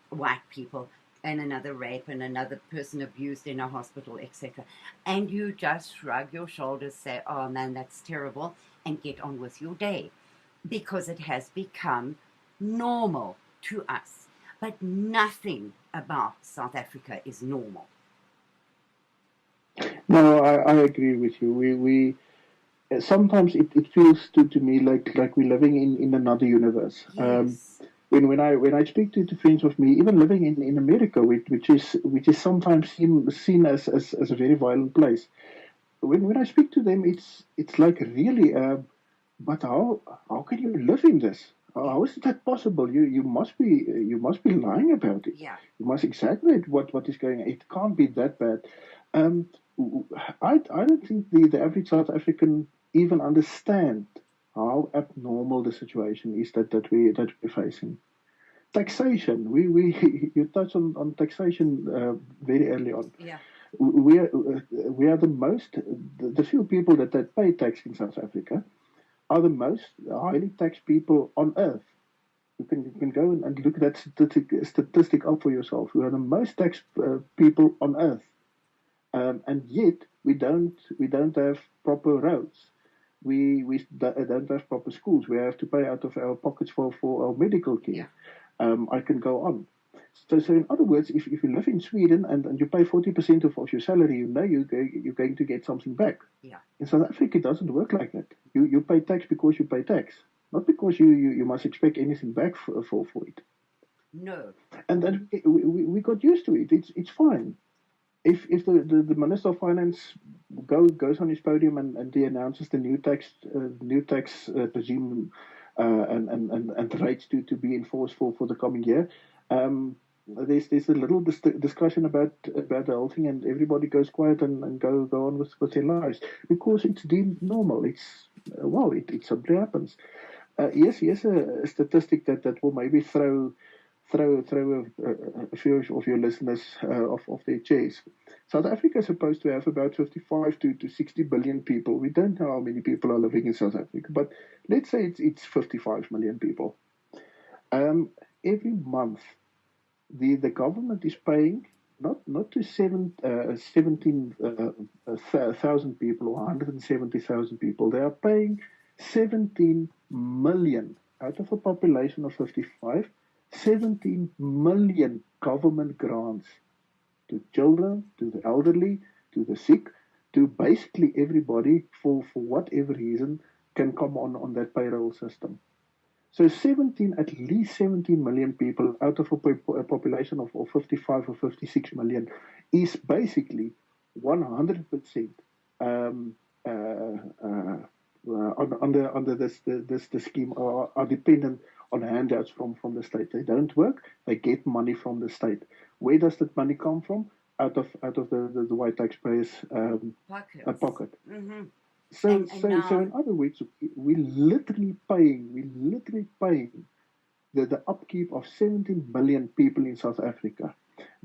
white people, and another rape, and another person abused in a hospital, etc. And you just shrug your shoulders, say, oh man, that's terrible, and get on with your day, because it has become normal to us. But nothing about South Africa is normal. No, I agree with you. We sometimes it feels to me like we're living in another universe. Yes. When I speak to friends of me, even living in America, which is sometimes seen as a very violent place. When I speak to them, it's like really. But how can you live in this? How is that possible? You must be lying about it. Yeah. You must exaggerate what is going on. It can't be that bad. Um, I don't think the average South African even understand how abnormal the situation is that we're facing. Taxation. We you touched on taxation very early on. Yeah. We are the few people that pay tax in South Africa are the most highly taxed people on earth. You can go and look that statistic up for yourself. We are the most taxed people on earth, and yet we don't have proper roads. We don't have proper schools. We have to pay out of our pockets for our medical care. Yeah. I can go on. So in other words, if you live in Sweden and you pay 40% of your salary, you're going to get something back. Yeah. In South Africa, it doesn't work like that. You pay tax because you pay tax, not because you must expect anything back for it. No. And then we got used to it. It's fine. If the Minister of Finance goes on his podium and he announces the new tax regime and rates to be enforced for the coming year, there's a little discussion about the whole thing, and everybody goes quiet and go on with their lives because it's deemed normal. It simply happens. Here's a statistic that will maybe throw a few of your listeners off their chairs. South Africa is supposed to have about 55 to 60 billion people. We don't know how many people are living in South Africa, but let's say it's 55 million people. Every month, the government is paying not to 17,000 people or 170,000 people. They are paying 17 million out of a population of 55. 17 million government grants to children, to the elderly, to the sick, to basically everybody for whatever reason can come on that payroll system. So at least 17 million people out of a population of 55 or 56 million is basically 100% um, under the scheme are dependent on handouts from the state. They don't work; they get money from the state. Where does that money come from? Out of the white taxpayers' Pockets. pocket. Mm-hmm. So, And so, so now, in other words, we're literally paying the upkeep of 17 million people in South Africa.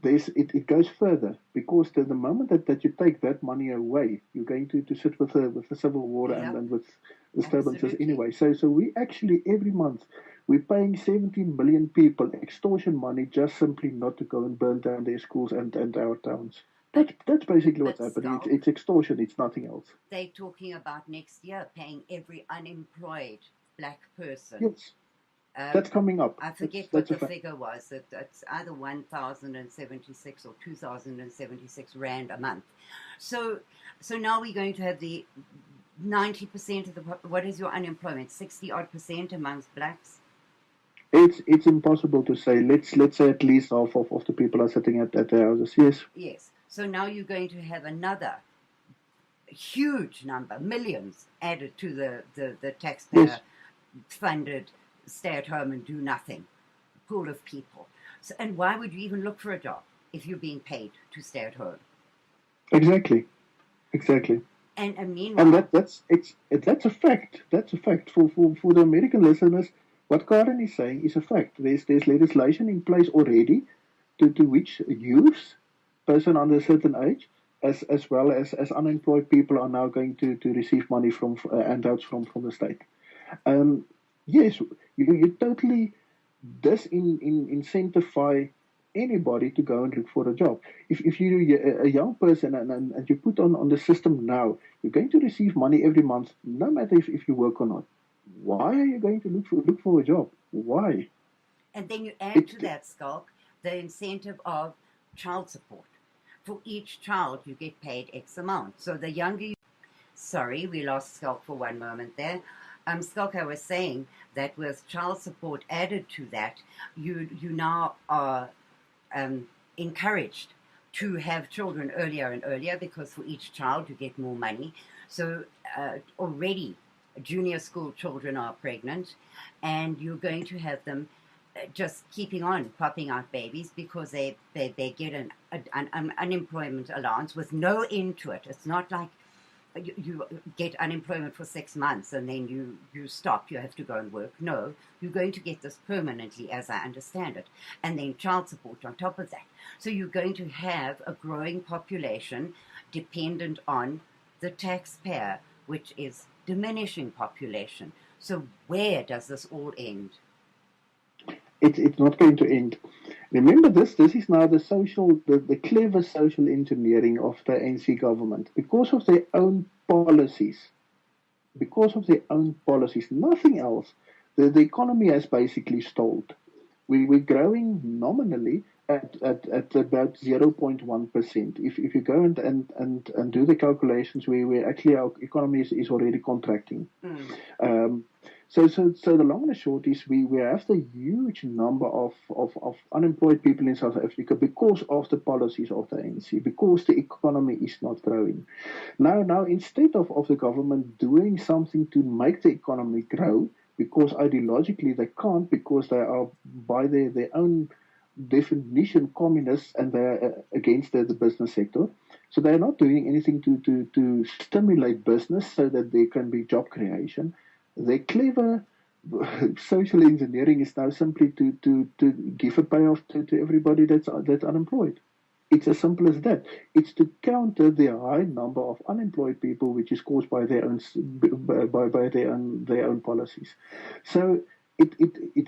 It goes further because the moment that you take that money away, you're going to sit with the civil war and with disturbances anyway. So we actually every month we're paying 17 million people extortion money just simply not to go and burn down their schools and our towns. That's basically what's happening. It's extortion. It's nothing else. They're talking about next year paying every unemployed black person. Yes. That's coming up. I forget what the figure was. It's either 1,076 or 2,076 rand a month. So now we're going to have the 90% of the what is your unemployment? 60-odd% amongst blacks. It's impossible to say. Let's say at least half of the people are sitting at their houses. Yes. Yes. So now you're going to have another huge number, millions added to the taxpayer funded stay at home and do nothing pool of people. So, and why would you even look for a job if you're being paid to stay at home? Exactly. And meanwhile, and that's a fact. That's a fact for the American listeners. What Karin is saying is a fact. There's legislation in place already to which youths, person under a certain age, as well as unemployed people are now going to receive money from handouts from the state. Yes, you totally disincentivize anybody to go and look for a job. If you're a young person and you put on the system now, you're going to receive money every month, no matter if you work or not. Why are you going to look for a job? Why? And then you add to that, Schalk, the incentive of child support. For each child, you get paid X amount. So the younger you... Sorry, we lost Schalk for one moment there. Schalk, I was saying that with child support added to that, you now are encouraged to have children earlier and earlier because for each child you get more money. So already junior school children are pregnant and you're going to have them just keeping on popping out babies because they get an unemployment allowance with no end to it. It's not like you get unemployment for 6 months and then you stop, you have to go and work. No, you're going to get this permanently, as I understand it. And then child support on top of that. So you're going to have a growing population dependent on the taxpayer, which is diminishing population. So where does this all end? It's not going to end. Remember this is now the clever social engineering of the ANC government. Because of their own policies, nothing else. The economy has basically stalled. We're growing nominally at about 0.1%. If you go and do the calculations, we actually our economy is already contracting. So the long and the short is we have the huge number of unemployed people in South Africa because of the policies of the ANC, because the economy is not growing. Now instead of the government doing something to make the economy grow, because ideologically they can't, because they are by their own definition communists and they're against the business sector. So they're not doing anything to stimulate business so that there can be job creation. Their clever social engineering is now simply to give a payoff to everybody that's unemployed. It's as simple as that. It's to counter the high number of unemployed people, which is caused by their own policies. So it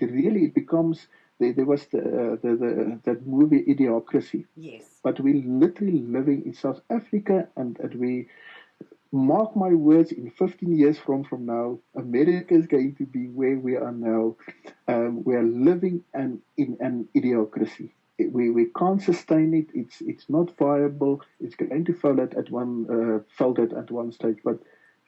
really becomes. There was that movie Idiocracy. Yes. But we're literally living in South Africa, and we. Mark my words, in 15 years from now, America is going to be where we are now. We are living in an idiocracy. We can't sustain it. It's not viable. It's going to fail at one stage, but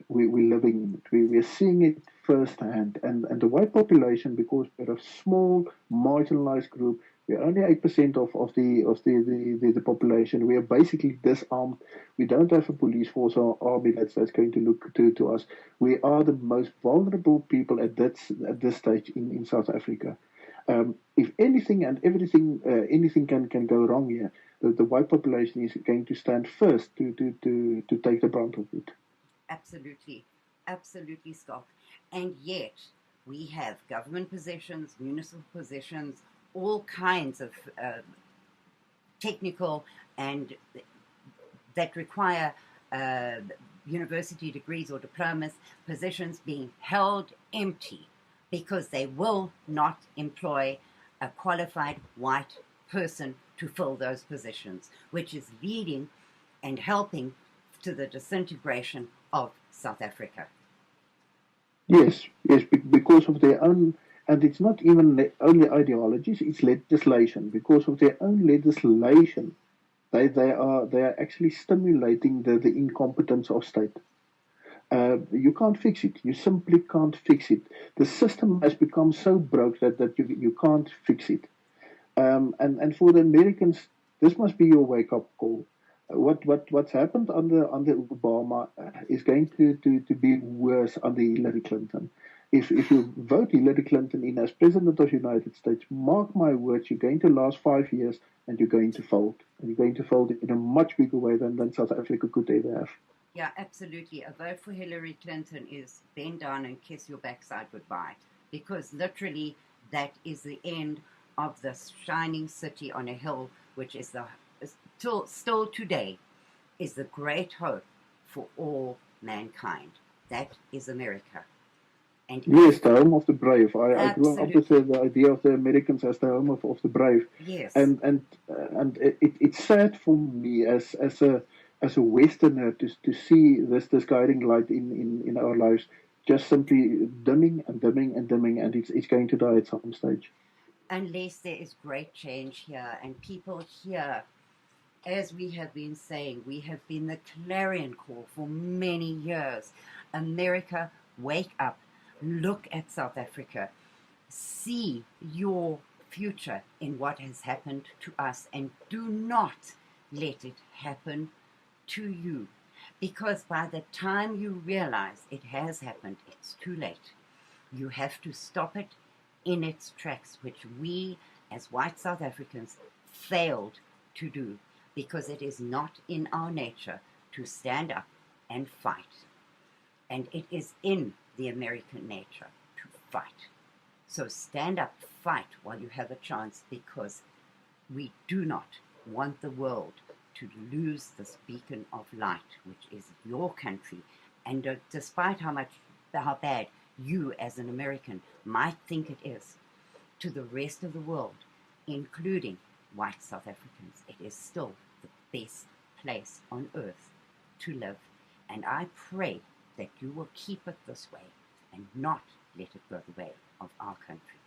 we're living in it. We're seeing it firsthand. And the white population, because we're a small, marginalized group, we're only 8% of the population. We are basically disarmed. We don't have a police force or army that's going to look to us. We are the most vulnerable people at this stage in South Africa. If anything and everything, anything can go wrong here, the white population is going to stand first to take the brunt of it. Absolutely, Schalk. And yet, We have government positions, municipal positions, all kinds of technical and that require university degrees or diplomas, positions being held empty because they will not employ a qualified white person to fill those positions, which is leading and helping to the disintegration of South Africa. Yes, yes, because of their own, and it's not even only ideologies; it's legislation. Because of their own legislation, they are actually stimulating the incompetence of state. You can't fix it. You simply can't fix it. The system has become so broke that you can't fix it. And for the Americans, this must be your wake up call. What's happened under Obama is going to be worse under Hillary Clinton. If you vote Hillary Clinton in as president of the United States, mark my words, you're going to last 5 years and you're going to fold. And you're going to fold in a much bigger way than South Africa could ever have. Yeah, absolutely. A vote for Hillary Clinton is bend down and kiss your backside goodbye, because literally that is the end of the shining city on a hill, which is still today is the great hope for all mankind. That is America. And yes, the home of the brave. I grew up with the idea of the Americans as the home of the brave. Yes. And it's sad for me as a Westerner to see this guiding light in our lives just simply dimming and dimming and dimming, and it's going to die at some stage. Unless there is great change here, and people here, as we have been saying, we have been the clarion call for many years. America, wake up. Look at South Africa. See your future in what has happened to us, and do not let it happen to you. Because by the time you realize it has happened, it's too late. You have to stop it in its tracks, which we as white South Africans failed to do, because it is not in our nature to stand up and fight. And it is in the American nature to fight. So stand up, fight while you have a chance, because we do not want the world to lose this beacon of light, which is your country. And despite how bad you as an American might think it is, to the rest of the world, including white South Africans, it is still the best place on earth to live. And I pray that you will keep it this way and not let it go the way of our country.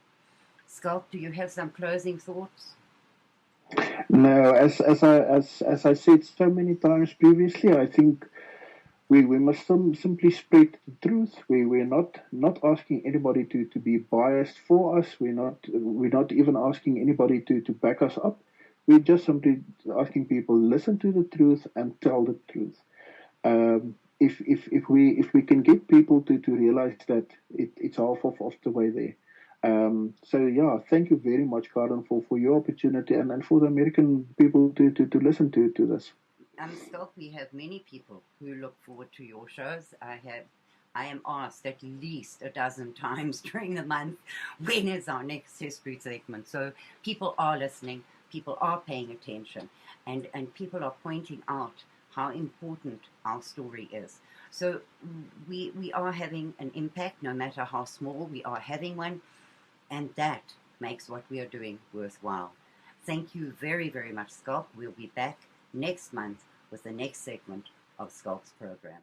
Schalk, do you have some closing thoughts? No, as I said so many times previously, I think we must simply spread the truth. We're not asking anybody to be biased for us. We're not even asking anybody to back us up. We're just simply asking people, listen to the truth and tell the truth. If we can get people to realize that it's half of the way there. So yeah, thank you very much, Karin, for your opportunity and for the American people to listen to this. Schalk, we have many people who look forward to your shows. I am asked at least a dozen times during the month, when is our next history segment? So people are listening, people are paying attention, and people are pointing out how important our story is. So we are having an impact, no matter how small, we are having one, and that makes what we are doing worthwhile. Thank you very, very much, Schalk. We'll be back next month with the next segment of Schalk's program.